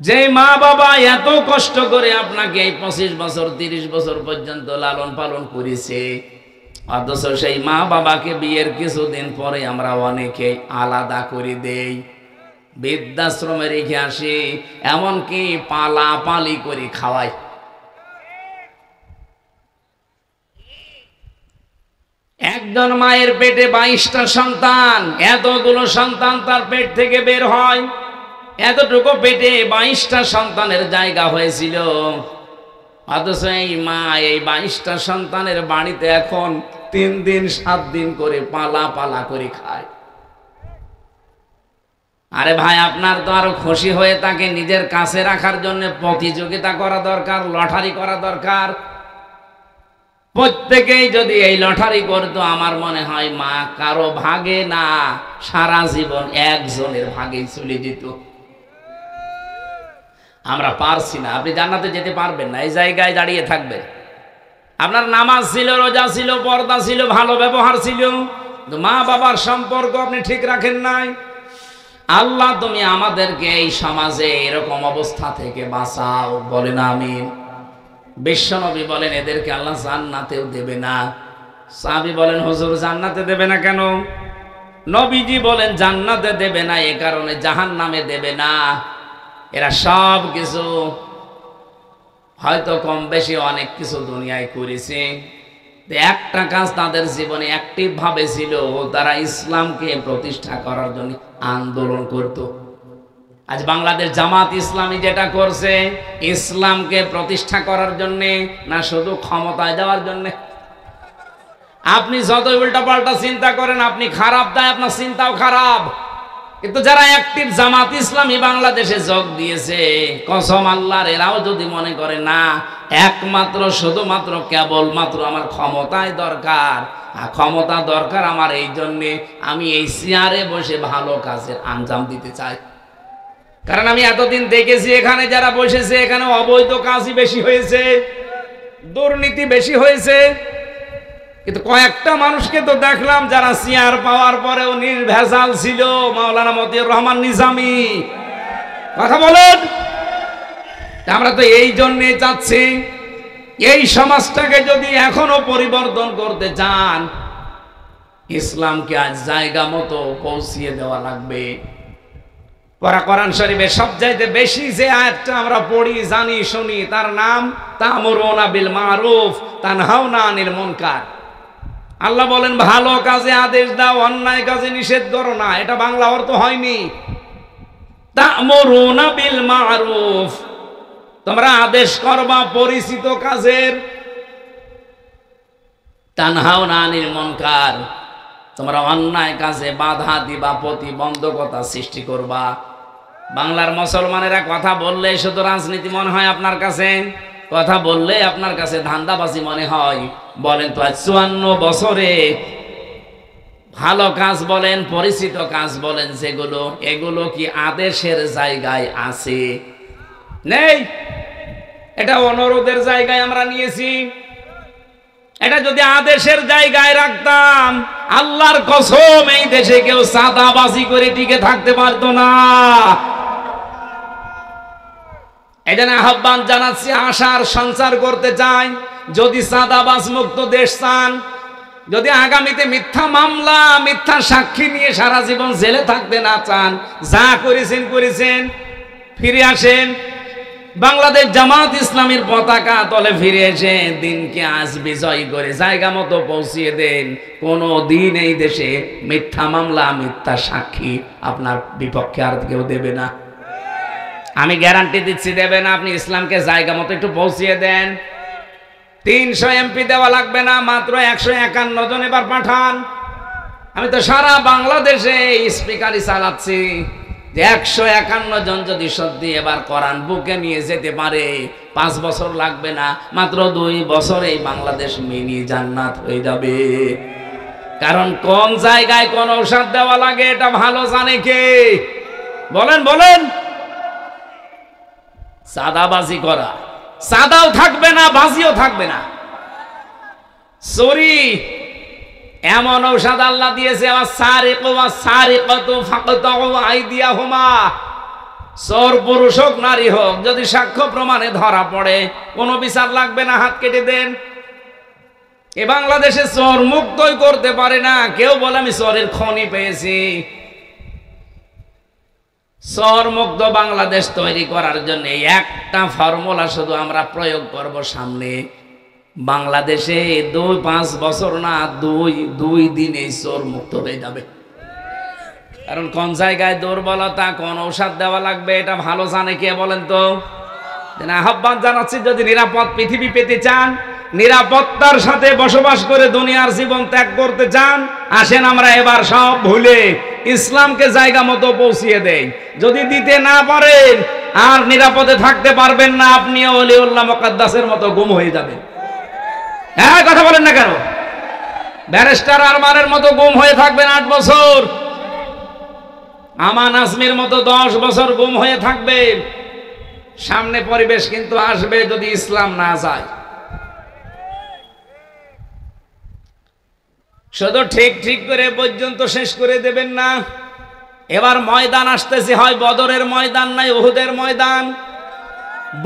যে মা বাবা এত কষ্ট করে আপনাকে এই 25 বছর 30 বছর পর্যন্ত লালন পালন করেছে, অথচ সেই মা বাবাকে বিয়ের কিছুদিন পরে আমরা অনেকে আলাদা করে দেই, বৃদ্ধাশ্রমে রেখে আসি, এমনকি পালাপালি করে খাওয়াই। একজন মায়ের পেটে 22টা সন্তান, এতগুলো সন্তান তার পেট থেকে বের হয়। এতটুকু পেটে 22টা সন্তানের জায়গা হয়েছিল, অথচ এই মা এই 22টা সন্তানের বাড়িতে এখন 3 দিন 7 দিন করে পালা পালা করে খায়। আরে ভাই, আপনার তো আরো খুশি হয়ে তাকে নিজের কাছে রাখার জন্য প্রতিযোগিতা করা দরকার, লটারি করা দরকার। প্রত্যেকেই যদি এই লটারি করতো, আমার মনে হয় মা কারো ভাগে না, সারা জীবন একজনের ভাগেই চলে যেত। আমরা পারছি না। আপনি জান্নাতে যেতে পারবেন না, এই জায়গায় দাঁড়িয়ে থাকবেন। আপনার নামাজ ছিল, রোজা ছিল, পর্দা ছিল, ভালো ব্যবহার ছিল, মা বাবার সম্পর্ক আপনি ঠিক রাখেন নাই। আল্লাহ তুমি আমাদেরকে এই সমাজে এরকম অবস্থা থেকে বাঁচাও, বলেন আমিন। বিশ্বনবী বলেন এদেরকে আল্লাহ জান্নাতেও দেবে না। সাহাবী বলেন হুজুর জান্নাতে দেবে না কেন? নবীজি বলেন জান্নাতে দেবে না এ কারণে, জাহান্নামে দেবে না। এরা সব কিছু হয়তো কম বেশি অনেক কিছু দুনিয়ায় করেছে, একটা কাজ তাদের জীবনে অ্যাক্টিভ ভাবে ছিল, তারা ইসলামকে প্রতিষ্ঠা করার জন্য আন্দোলন করত। আজ বাংলাদেশ জামাত ইসলামী যেটা করছে, ইসলামকে প্রতিষ্ঠা করার জন্য না শুধু ক্ষমতায় দেওয়ার জন্য? আপনি যতই উল্টাপাল্টা চিন্তা করেন, আপনি খারাপ, তাই আপনার চিন্তাও খারাপ। কিন্তু যারা অ্যাক্টিভ জামাত ইসলামী বাংলাদেশে যোগ দিয়েছে, কসম আল্লাহর, এরাও যদি মনে করে না একমাত্র শুধুমাত্র কেবলমাত্র আমার ক্ষমতায় দরকার, ক্ষমতা দরকার আমার এই জন্যে আমি এই চেয়ারে বসে ভালো কাজের আঞ্জাম দিতে চাই। কারণ আমি এতদিন দেখেছি এখানে যারা বসেছে, এখানে অবৈধ কাজই বেশি হয়েছে, দুর্নীতি বেশি হয়েছে। কিন্তু কয়েকটা মানুষকে তো দেখলাম যারা চেয়ার পাওয়ার পরেও নির্ভেজাল ছিল। মাওলানা মতিউর রহমান নিজামী, কথা বলেন। আমরা তো এই জন্যে চাচ্ছি, এই সমাজটাকে যদি এখনো পরিবর্তন করতে চান, ইসলামকে আজ জায়গা মতো পৌঁছিয়ে দেওয়া লাগবে। কোরআন শরীফে সবচাইতে বেশি যে আয়াতটা আমরা পড়ি, জানি, শুনি, তার নাম তা'মুরুনা বিল মারুফ তানহাউনা আনিল মুনকার। আল্লাহ বলেন ভালো কাজে আদেশ দাও, অন্যায় কাজে নিষেধ করো না। এটা বাংলা অর্থ হয়নি। তা'মুরুনা বিল মা'রুফ, তোমরা আদেশ করবা পরিচিত কাজের। তানহাউনা আনিল মুনকার, তোমরা অন্যায় কাজে বাধা দিবা, প্রতিবন্ধকতা সৃষ্টি করবা। বাংলার মুসলমানেরা কথা বললে শুধু রাজনীতি মনে হয় আপনার কাছে, কথা বললে আপনার কাছে ধান্দাবাজি মনে হয়। বলেন তো 54 বছরে ভালো কাজ বলেন, পরিচিত কাজ বলেন যেগুলো, এগুলো কি আদেশের জায়গায় আছে? নেই। এটা অনুরোধের জায়গায় আমরা নিয়েছি। এটা যদি আদেশের জায়গায় রাখতাম, আল্লাহর কসম এই দেশে কেউ সাদাবাজি করে টিকে থাকতে পারতো না। এজন্য আহ্বান জানাচ্ছি, আশার সঞ্চার করতে চাই, যদি সাদাবাজ মুক্ত দেশ চান, যদি আগামীতে মিথ্যা মামলা, মিথ্যা সাক্ষী নিয়ে সারা জীবন জেলে থাকতে না চান, যা করেছেন করেছেন, ফিরে আসেন। বাংলাদেশ জামাত ইসলামীর পতাকা তলে ফিরে এসে দিনকে আজ বিজয় করে জায়গা মতো পৌঁছিয়ে দেন। কোনো দিন এই দেশে মিথ্যা মামলা, মিথ্যা সাক্ষী আপনার বিপক্ষে আর কেউ দেবে না। আমি গ্যারান্টি দিচ্ছি দেবে না। আপনি ইসলামকে জায়গা মতো একটু পৌঁছিয়ে দেন। 300 এমপি দেওয়া লাগবে না, মাত্র 151 জন এবার পাঠান। আমি তো সারা বাংলাদেশে স্পিকারই চালাচ্ছি যে 151 জন যদি সত্যি এবার কোরআন বুকে নিয়ে যেতে পারে, 5 বছর লাগবে না, মাত্র 2 বছরেই বাংলাদেশ মিনি জান্নাত হয়ে যাবে। কারণ কোন জায়গায় কোন ঔষধ দেওয়া লাগে এটা ভালো জানে কে? বলেন বলেন। সাদাবাজি করা, সাদাও থাকবে না, বাজিও থাকবে না। চুরি এমন ঔষধ আল্লাহ দিয়েছে, চোর পুরুষ হোক নারী হোক, যদি সাক্ষ্য প্রমাণে ধরা পড়ে কোনো বিচার লাগবে না, হাত কেটে দেন। এ বাংলাদেশে চোর মুক্তই করতে পারে না কেউ। বলে আমি চোরের খনি পেয়েছি। চোর মুক্ত বাংলাদেশ তৈরি করার জন্য একটা ফর্মুলা শুধু আমরা প্রয়োগ করব সামনে। বাংলাদেশে 2-5 বছর না, 2 দিনে চোর মুক্ত হয়ে যাবে। কারণ কোন জায়গায় দুর্বলতা, কোন ঔষধ দেওয়া লাগবে এটা ভালো জানে কে? বলেন তো। আহ্বান জানাচ্ছি, যদি নিরাপদ পৃথিবী পেতে চান, নিরাপত্তার সাথে বসবাস করে দুনিয়ার জীবন ত্যাগ করতে চান, আসেন আমরা এবার সব ভুলে ইসলামকে জায়গা মতো পৌঁছিয়ে দেই। যদি দিতে না পারেন আর নিরাপদে থাকতে পারবেন না, আপনিও ওলিউল্লাহ মুকাদ্দাসের মতো গুম হয়ে যাবেন। হ্যাঁ, কথা বলেন না কেন? ব্যারিস্টার আরমানের মতো গুম হয়ে থাকবেন 8 বছর, আমান আজমির মতো 10 বছর গুম হয়ে থাকবেন। সামনে পরিবেশ কিন্তু আসবে যদি ইসলাম না যায়। শুধু ঠিক ঠিক করে পর্যন্ত শেষ করে দেবেন না। এবার ময়দান আসতেছে, হয় বদরের ময়দান নাই উহুদের ময়দান।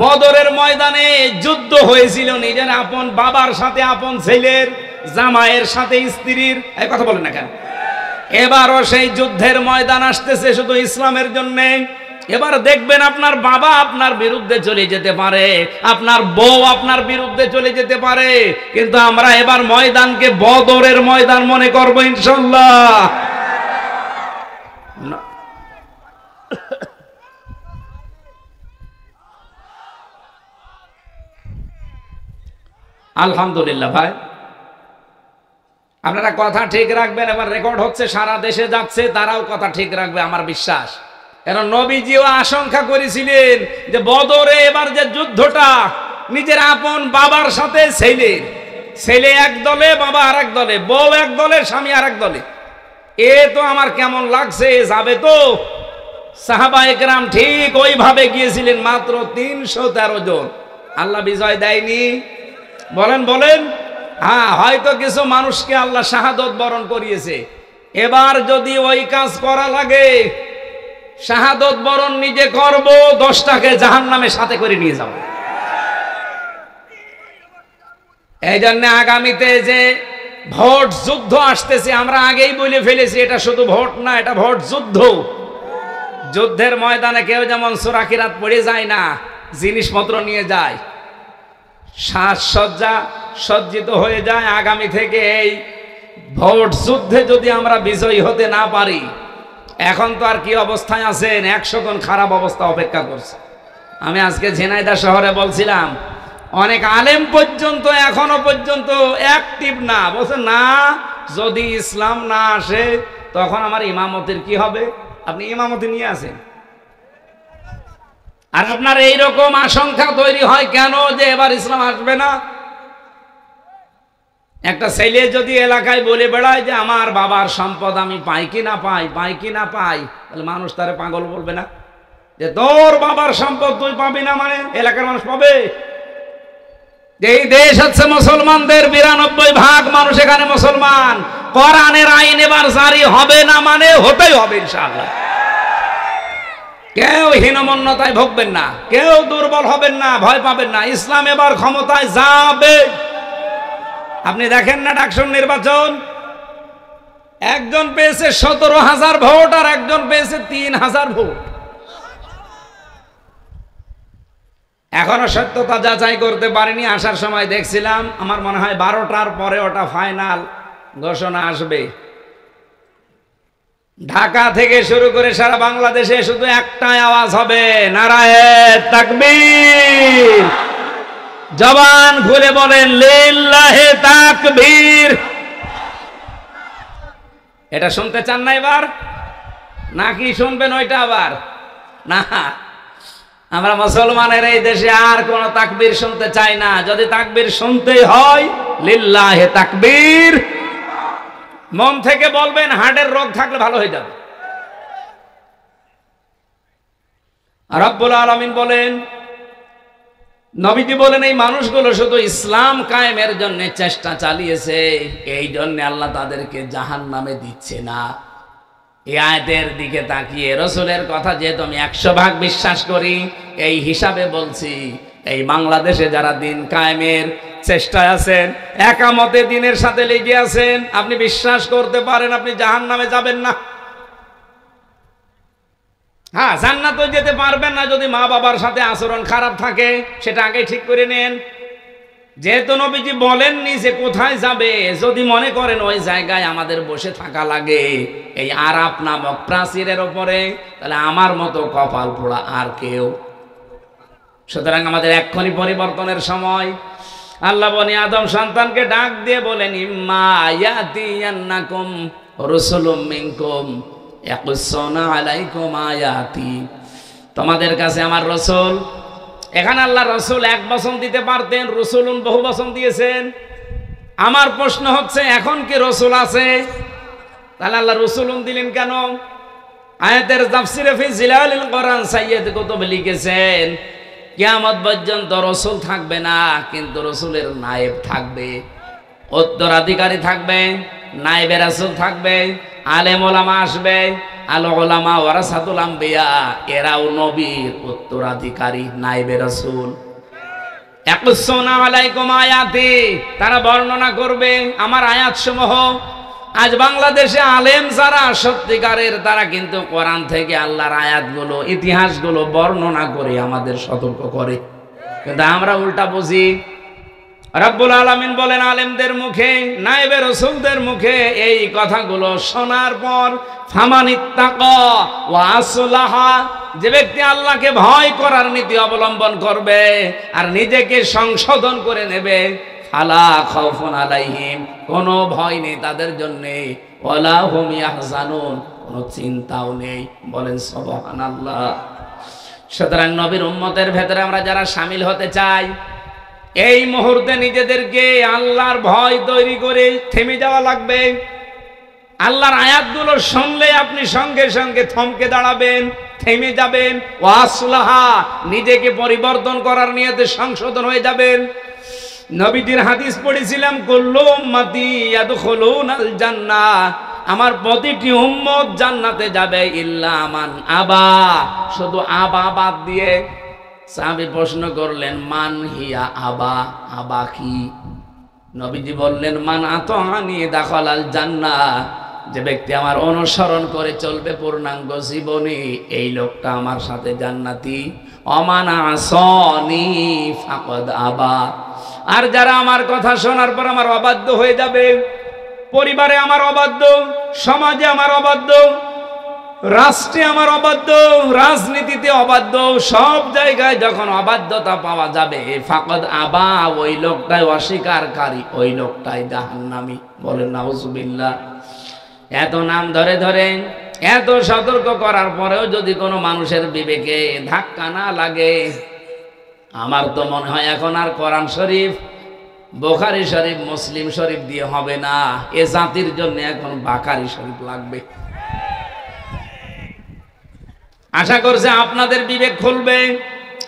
বদরের ময়দানে যুদ্ধ হয়েছিল নিজের আপন বাবার সাথে, আপন ছেলের, জামাইয়ের সাথে স্ত্রীর। এই কথা বলেন না কেন? এবারও সেই যুদ্ধের ময়দান আসতেছে শুধু ইসলামের জন্য। এবার দেখবেন আপনার বাবা আপনার বিরুদ্ধে চলে যেতে পারে, আপনার বউ আপনার বিরুদ্ধে চলে যেতে পারে, কিন্তু আমরা এবার ময়দানকে বদরের ময়দান মনে করব ইনশাআল্লাহ। আলহামদুলিল্লাহ ভাই, আপনারা কথা ঠিক রাখবেন। এবার রেকর্ড হচ্ছে, সারা দেশে যাচ্ছে, তারাও কথা ঠিক রাখবে আমার বিশ্বাস। কারণ নবীজিও আশঙ্কা করেছিলেন যে বদরে এবার যে যুদ্ধটা নিজের আপন বাবার সাথে ছেলে এক দলে, বাবা আর এক দলে, বউ এক দলে, স্বামী আর এক দলে, এ তো আমার কেমন লাগছে, যাবে তো? সাহাবায়ে কেরাম ঠিক ওইভাবে গিয়েছিলেন, মাত্র 313 জন। আল্লাহ বিজয় দেয়নি? বলেন বলেন। হ্যাঁ, হয়তো কিছু মানুষকে আল্লাহ শাহাদত বরণ করিয়েছে। এবার যদি ওই কাজ করা লাগে, শাহাদত বরণ নিজে করব, 10টাকে জাহান্নামে সাথে করে নিয়ে যাব। এই জন্য আগামীতে যে ভোট যুদ্ধ আসতেছে, আমরা আগেই বলে ফেলেছি, এটা শুধু ভোট না, এটা ভোট যুদ্ধ। যুদ্ধের ময়দানে কেউ যেমন সূরা কিরাত পড়ে যায় না, জিনিসপত্র নিয়ে যায়, সাজসজ্জা সজ্জিত হয়ে যায়। আগামী থেকে এই ভোট যুদ্ধে যদি আমরা বিজয়ী হতে না পারি, এখন তো আর কি অবস্থায় আছেন, 100 গুণ খারাপ অবস্থা অপেক্ষা করছে। আমি আজকে ঝিনাইদহ শহরে বলছিলাম, অনেক আলেম পর্যন্ত এখনো পর্যন্ত অ্যাক্টিভ না, বলছে না যদি ইসলাম না আসে তখন আমার ইমামতের কি হবে। আপনি ইমামতি নিয়ে আসেন, আর আপনার এইরকম আশঙ্কা তৈরি হয় কেন যে এবার ইসলাম আসবে না। একটা ছেলে যদি এলাকায় বলে বেড়ায় যে আমার বাবার সম্পদ আমি পাই কি না পাই, তাহলে মানুষ তারে পাগল বলবে না? যে তোর বাবার সম্পদ তুই পাবি না মানে এলাকার মানুষ পাবে? এই দেশ হচ্ছে মুসলমানদের, 92% মানুষ এখানে মুসলমান। কোরআনের আইন এবার জারি হবে না মানে হতেই হবে ইনশাআল্লাহ। কেউ হীনমন্যতায় ভুগবেন না, কেউ দুর্বল হবেন না, ভয় পাবেন না। ইসলাম এবার ক্ষমতায় যাবে। আপনি দেখেন না ডাকসুর নির্বাচন, একজন পেয়েছে 17,000 ভোট আর একজন পেয়েছে 3,000 ভোট। এখনো সত্যতা যাচাই করতে পারিনি। আসার সময় দেখছিলাম, আমার মনে হয় 12টার পরে ওটা ফাইনাল ঘোষণা আসবে। ঢাকা থেকে শুরু করে সারা বাংলাদেশে শুধু একটাই আওয়াজ হবে, নারায়ে তাকবীর। জবান খুলে বলেন লিল্লাহে তাকবীর। এটা শুনতে চান না এবার, নাকি শুনবেন ওইটা আবার? না, আমরা মুসলমানের এই দেশে আর কোন তাকবীর শুনতে চাই না। যদি তাকবীর শুনতেই হয় লিল্লাহে তাকবীর। মন থেকে বলবেন, হার্টের রোগ থাকলে ভালো হয়ে যাবে। রব্বুল আলামিন বলেন, নবীজি বলেন, এই মানুষগুলো শুধু ইসলাম কায়েমের জন্য চেষ্টা চালিয়েছে, এই জন্য আল্লাহ তাদেরকে জাহান্নামে দিচ্ছে না। এই আয়াতের দিকে তাকিয়ে রসুলের কথা যেহেতু আমি 100% বিশ্বাস করি, এই হিসাবে বলছি, এই বাংলাদেশে যারা দিন কায়েমের চেষ্টায় আছেন, একামতে দিনের সাথে লেগে আছেন, আপনি বিশ্বাস করতে পারেন আপনি জাহান্নামে যাবেন না। হ্যাঁ, জান্নাতে যেতে পারবেন না যদি মা বাবার সাথে আচরণ খারাপ থাকে, সেটা আগে ঠিক করে নেন। যেহেতু নবীজি বলেননি যে কোথায় যাবে, যদি মনে করেন ওই জায়গায় আমাদের বসে থাকা লাগে এই আরাফ নামক প্রাচীরের ওপরে, তাহলে আমার মতো কপাল পোড়া আর কেউ। সুতরাং আমাদের এক্ষুনি পরিবর্তনের সময়। আল্লাহ বনি আদম সন্তানকে ডাক দিয়ে বলেন, ইম্মা ইয়াতিয়ান্নাকুম রাসূলুম মিনকুম ইয়াকুসুনা আলাইকুম আয়াতি। তোমাদের কাছে আমার রাসূল। এখানে আল্লাহ রাসূল এক বচন দিতে পারতেন, রাসূলুন বহু বচন দিয়েছেন। আমার প্রশ্ন হচ্ছে, এখন কি রাসূল আছে? তাহলে আল্লাহ রাসূলুন দিলেন কেন? আয়াতের তাফসীরে ফি জিলালিল কোরআন সাইয়্যিদ কুতুব লিখেছেন, কিয়ামত পর্যন্ত রাসূল থাকবে না, কিন্তু রাসূলের নায়েব থাকবে, উত্তরাধিকারী থাকবে, নায়েবে রাসূল থাকবে, আলেম ওলামা আসবে। আল উলামা ওয়ারাসাতুল আম্বিয়া, এরাও নবীর উত্তরাধিকারী, নায়েবে রাসূল। ইয়াকুসুনা আলাইকুম আয়াতি, তারা বর্ণনা করবে আমার আয়াতসমূহ। আজ বাংলাদেশে আলেম যারা সত্যিকারের, তারা কিন্তু কোরআন থেকে আল্লাহর আয়াতগুলো, ইতিহাসগুলো বর্ণনা করে আমাদের সতর্ক করে, কিন্তু আমরা উল্টা বুঝি। রব্বুল আলামিন বলেন আলেমদের মুখে, নায়েবে রাসূলদের মুখে এই কথাগুলো শোনার পর, ফামানিত্তাকা ওয়া আসলাহা, যে ব্যক্তি আল্লাহকে ভয় করার নীতি অবলম্বন করবে আর নিজেকে সংশোধন করে নেবে, ফালা খাউফুন আলাইহিম, কোনো ভয় নেই তাদের জন্য, ওয়ালা হুম ইয়াহজানুন, কোনো চিন্তাও নেই। বলেন সুবহানাল্লাহ। সুতরাং নবীর উম্মতের ভেতরে আমরা যারা শামিল হতে চাই, এই মুহূর্তে নিজেদেরকে আল্লাহর ভয় তৈরি করে থেমে যাওয়া লাগবে। আল্লাহর আয়াতগুলো শুনলে আপনি সঙ্গে সঙ্গে থমকে দাঁড়াবেন, থেমে যাবেন। ওয়াসলাহা, নিজেকে পরিবর্তন করার নিয়তে সংশোধন হয়ে যাবেন। নবীজির হাদিস পড়েছিলাম, কুল্লু উম্মতি ইয়াদখুলুনাল জান্নাহ, আমার প্রতিটি উম্মত জান্নাতে যাবে, ইল্লা মান আবা, শুধু আবা বাদ দিয়ে। সাহাবী প্রশ্ন করলেন, মান হিয়া আবা, আবা কি? নবীজি বললেন, মান আতাআনি দাখালাল জান্নাহ, যে ব্যক্তি আমার অনুসরণ করে চলবে পূর্ণাঙ্গ জীবনে, এই লোকটা আমার সাথে জান্নাতি। অমান আসানি ফাকাদ আবা, আর যারা আমার কথা শোনার পর আমার অবাধ্য হয়ে যাবে, পরিবারে আমার অবাধ্য, সমাজে আমার অবাধ্য, রাষ্ট্রে আমার অবাধ্য, রাজনীতিতে অবাধ্য, সব জায়গায় যখন অবাধ্যতা পাওয়া যাবে, ফাকাদ আবা, ওই লোকটাই অস্বীকারী, ওই লোকটাই জাহান্নামী। বলেন নাউজুবিল্লাহ। এত নাম ধরে ধরে, এত সতর্ক করার পরেও যদি কোনো মানুষের বিবেকে ধাক্কা না লাগে, আমার তো মনে হয় এখন আর কোরআন শরীফ, বুখারী শরীফ, মুসলিম শরীফ দিয়ে হবে না। এ জাতির জন্য এখন বুখারী শরীফ লাগবে। আশা করছে আপনাদের বিবেক খুলবে।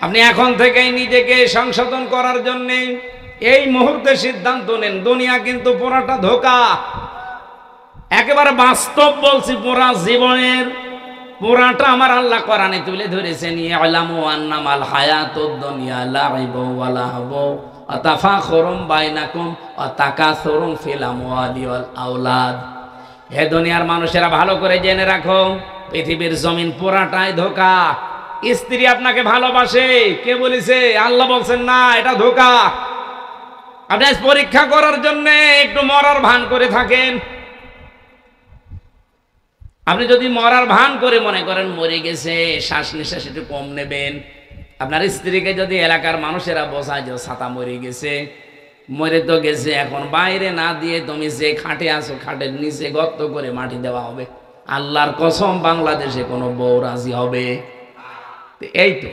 আপনি এখন থেকেই নিজেকে সংশোধন করার জন্য এই মুহূর্তে সিদ্ধান্ত নেন। দুনিয়া কিন্তু পুরাটা ধোঁকা, একেবারে বাস্তব বলছি। পুরা জীবনের পুরাটা আমার আল্লাহ কোরআনে তুলে ধরেছেন। ইয়ালামু আন্নামাল হায়াতুদ দুনিয়া লাইবু ওয়া লাহবু ওয়া তাফাখুরুম বাইনাকুম ওয়া তাকাসুরুম ফিল আমওয়ালি ওয়াল আওলাদ। হে দুনিয়ার মানুষেরা, ভালো করে জেনে রাখো, পৃথিবীর জমিন পুরাটাই ধোঁকা। স্ত্রী আপনাকে ভালোবাসে, কে বলেছে? আল্লাহ বলছেন না, এটা ধোঁকা। আপনি পরীক্ষা করার জন্য একটু মরার ভান করে থাকেন। আপনি যদি মরার ভান করে মনে করেন মরে গেছে, শ্বাস নিঃশ্বাস একটু কম নেবেন, আপনার স্ত্রীকে যদি এলাকার মানুষেরা বোঝায় যে ছাতা মরে গেছে, মরে তো গেছে, এখন বাইরে না দিয়ে তুমি যে খাটে আছো, খাটের নিচে গর্ত করে মাটি দেওয়া হবে। আল্লাহর কসম, বাংলাদেশে কোনো বউ রাজি হবে? এই তো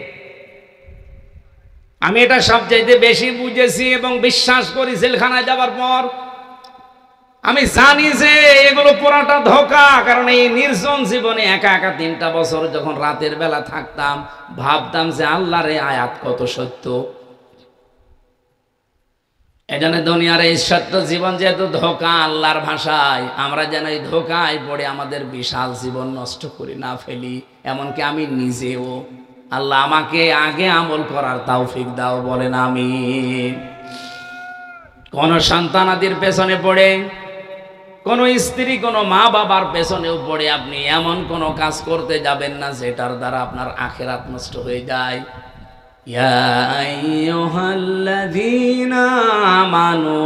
আমি এটা সবচাইতে বেশি বুঝেছি এবং বিশ্বাস করি জেলখানায় যাবার পর। আমি জানি যে এগুলো পুরাটা ধোঁকা। কারণ এই নির্জন জীবনে একা একা 3টা বছর যখন রাতের বেলা থাকতাম, ভাবতাম যে আল্লাহর এই আয়াত কত সত্য। এজন্য দুনিয়ার এই সত্য জীবন যেহেতু ধোঁকা, আল্লাহর ভাষায়, আমরা যেন এই ধোঁকায় পড়ে আমাদের বিশাল জীবন নষ্ট করি না ফেলি। এমনকি আমি নিজেও। আল্লাহ আমাকে আগে আমল করার তৌফিক দাও, বলেন আমিন। কোন সন্তানাদির পেছনে পড়ে, কোন স্ত্রী, কোন মা বাবার পেছনেও পড়ে আপনি এমন কোন কাজ করতে যাবেন না যেটার দ্বারা আপনার আখিরাত নষ্ট হয়ে যায়। ইয়া আইয়ুহাল্লাযীনা আমানু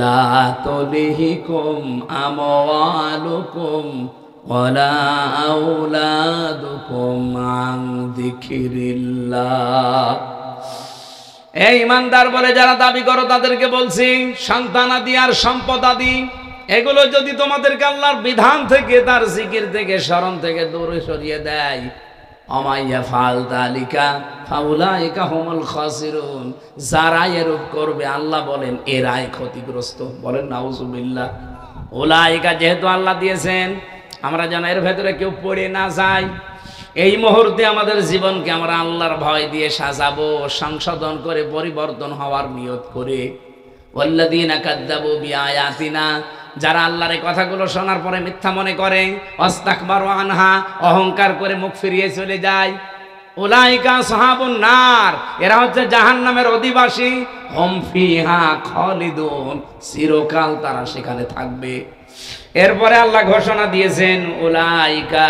লা তুলহিকুম আমওয়ালুকুম ওয়ালা আওলাদুকুম আন যিকরিল্লাহ। এই ইমানদার বলে যারা দাবি করো তাদেরকে বলছি, সন্তানাদি আর সম্পদাদি এগুলো যদি তোমাদেরকে আল্লাহর বিধান থেকে, তার জিকির থেকে, স্মরণ থেকে দূরে সরিয়ে দেয়, অমাইয়া ফাল তালিকা ফাউলাইকা হুমুল খাসিরুন, যারা এরূপ করবে আল্লাহ বলেন এরাই ক্ষতিগ্রস্ত। বলেন নাউজুবিল্লাহ। উলাইকা যেহেতু আল্লাহ দিয়েছেন, আমরা যেন এর ভেতরে কেউ পড়ে না যাই। এই মুহূর্তে আমাদের জীবনকে আমরা আল্লাহর ভয় দিয়ে সাজাবো, সংশোধন করে, পরিবর্তন হওয়ার নিয়ত করে। ওয়াল্লাযীনা কাযযাবু বিআয়াতিনা, যারা আল্লাহর এই কথাগুলো শোনার পরে মিথ্যা মনে করে, ওয়াস্তাকবারু আনহা, অহংকার করে মুখ ফিরিয়ে চলে যায়, উলাইকা আসহাবুন নার, এরা হচ্ছে জাহান্নামের অধিবাসী। হুম ফিহা খালিদুন, চিরকাল তারা সেখানে থাকবে। এরপরে আল্লাহ ঘোষণা দিয়েছেন, উলাইকা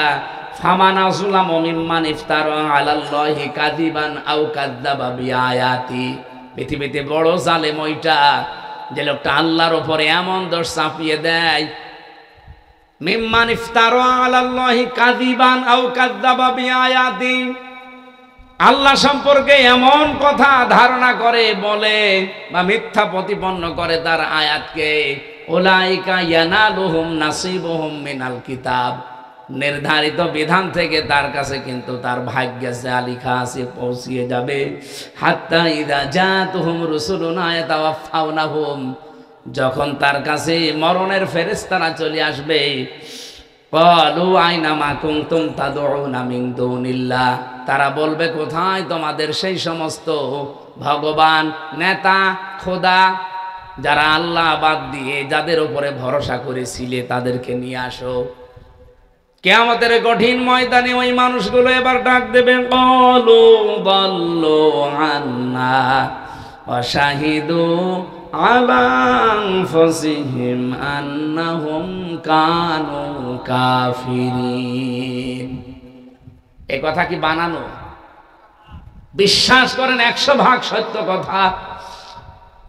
ফামান আযলামু মিম্মান ইফতারা আলাল্লাহি কাযিবান আও কাযযাবা বিআয়াতি। পৃথিবীতে বড় জালেম ওইটা, যে লোকটা আল্লাহর উপরে এমন দোষ চাপিয়ে দেয়, মিম্মান ইফতারা আলাল্লাহি কাযিবান আও কাযযাবা বিআয়াতি, আল্লাহ সম্পর্কে এমন কথা ধারণা করে, বলে বা মিথ্যা প্রতিপন্ন করে তার আয়াতকে। উলাইকা ইয়ানালুহুম নাসিবুহুম মিনাল কিতাব, নির্ধারিত বিধান থেকে তার কাছে কিন্তু তার ভাগ্যে যা লেখা আছে পৌঁছিয়ে যাবে। হাত্তা ইযা জাতুহুম রুসুলুনা ইয়াতাওয়াফাউনাহুম, যখন তার কাছে মরণের ফেরেশতারা চলে আসবে, ক্বালু আইনা মা কুনতুম তাদউনা মিন দুনিল্লাহ, তারা বলবে কোথায় তোমাদের সেই সমস্ত ভগবান, নেতা, খোদা, যারা আল্লাহ বাদ দিয়ে যাদের উপরে ভরসা করেছিলে তাদেরকে নিয়ে আসো। কিয়ামতের কঠিন ময়দানে ওই মানুষগুলো এবার ডাক দেবে, ক্বালু দাল্লু আন্না ওয়া শাহিদু আলা আনফুসিহিম আন্নাহুম কানু কাফিরিন। এই কথা কি বানানো? বিশ্বাস করেন 100 ভাগ সত্য কথা।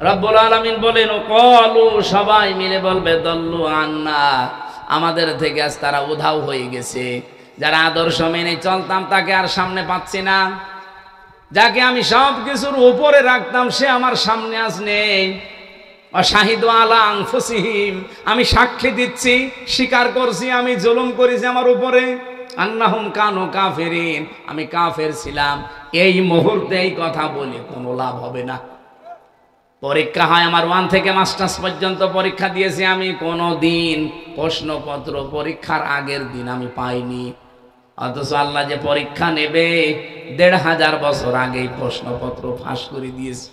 রব্বুল আলামিন বলেন ও কলু, সবাই মিলে বলবে দল্লু আন্না, আমাদের থেকে আজ তারা উধাও হয়ে গেছে। যারা আদর্শ মেনে চলতাম তাকে আর সামনে পাচ্ছি না, যাকে আমি সব কিছুর উপরে রাখতাম সে আমার সামনে আজ নেই। অশাহিদু আলা আনফুসিহিম, আমি সাক্ষী দিচ্ছি, স্বীকার করছি আমি জুলুম করেছি আমার উপরে। আন্নাহুম কানু কাফিরিন, আমি কাফের ছিলাম। এই মুহূর্তে এই কথা বলে কোনো লাভ হবে না। পরীক্ষা হয় আমার 1 থেকে মাস্টার্স পর্যন্ত পরীক্ষা দিয়েছি আমি, কোনো দিন প্রশ্নপত্র পরীক্ষার আগের দিন আমি পাইনি। অথচ আল্লাহ যে পরীক্ষা নেবে ১৫০০ বছর আগেই প্রশ্নপত্র ফাঁস করে দিয়েছে।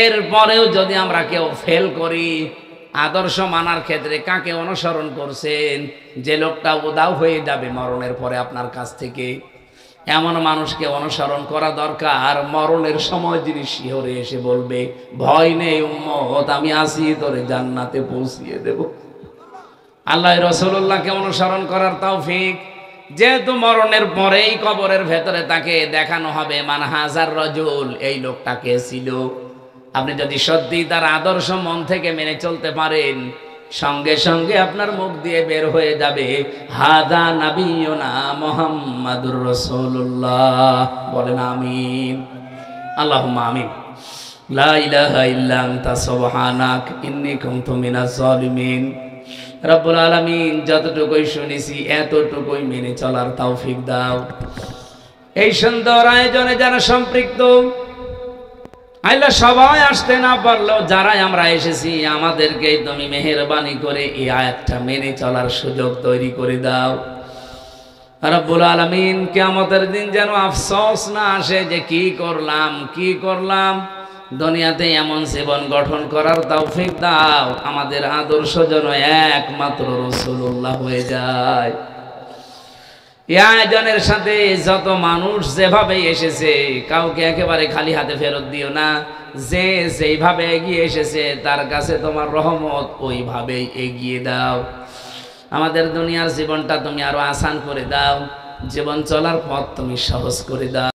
এরপরেও যদি আমরা কেউ ফেল করি, আদর্শ মানার ক্ষেত্রে কাকে অনুসরণ করছেন? যে লোকটা উদাও হয়ে যাবে মরণের পরে আপনার কাছ থেকে, এমন মানুষকে অনুসরণ করা দরকার। মরণের সময় যিনি শিহরে এসে বলবে, ভয় নেই উম্মত, আমি আসি তোরে জান্নাতে পৌঁছিয়ে দেব। আল্লাহ রাসূলুল্লাহকে অনুসরণ করার তৌফিক। যেহেতু মরণের পরেই কবরের ভেতরে তাকে দেখানো হবে মান হাজার রজুল, এই লোকটা কে ছিল। আপনি যদি সত্যি তার আদর্শ মন থেকে মেনে চলতে পারেন, সঙ্গে সঙ্গে আপনার মুখ দিয়ে বের হয়ে যাবে হাদা নাবিয়ুনা মুহাম্মাদুর রাসূলুল্লাহ। বলেন আমিন, আল্লাহুম্মা আমিন। লা ইলাহা ইল্লা আনতা সুবহানাক ইন্নী কুনতু মিনাজ জালিমিন। রব্বুল আলামিন, যতটুকুই শুনেছি এতটুকুই মেনে চলার তৌফিক দাও। এই সুন্দর আয়োজনে যারা সম্পৃক্ত, আল্লাহ সবাই আসতে না পারলেও যারাই আমরা এসেছি আমাদেরকে তুমি মেহেরবানি করে এই আয়াতটা মেনে চলার সুযোগ তৈরি করে দাও। রব্বুল আলামিন, কিয়ামতের দিন যেন আফসোস না আসে যে কি করলাম। দুনিয়াতে এমন জীবন গঠন করার তৌফিক দাও, আমাদের আদর্শ যেন একমাত্র রাসূলুল্লাহ হয়ে যায়। এই আয়োজনের সাথে যত মানুষ যেভাবে এসেছে, কাউকে একেবারে খালি হাতে ফেরত দিও না। যে যেইভাবে এগিয়ে এসেছে তার কাছে তোমার রহমত ওইভাবেই এগিয়ে দাও। আমাদের দুনিয়ার জীবনটা তুমি আরো আসান করে দাও, জীবন চলার পথ তুমি সহজ করে দাও।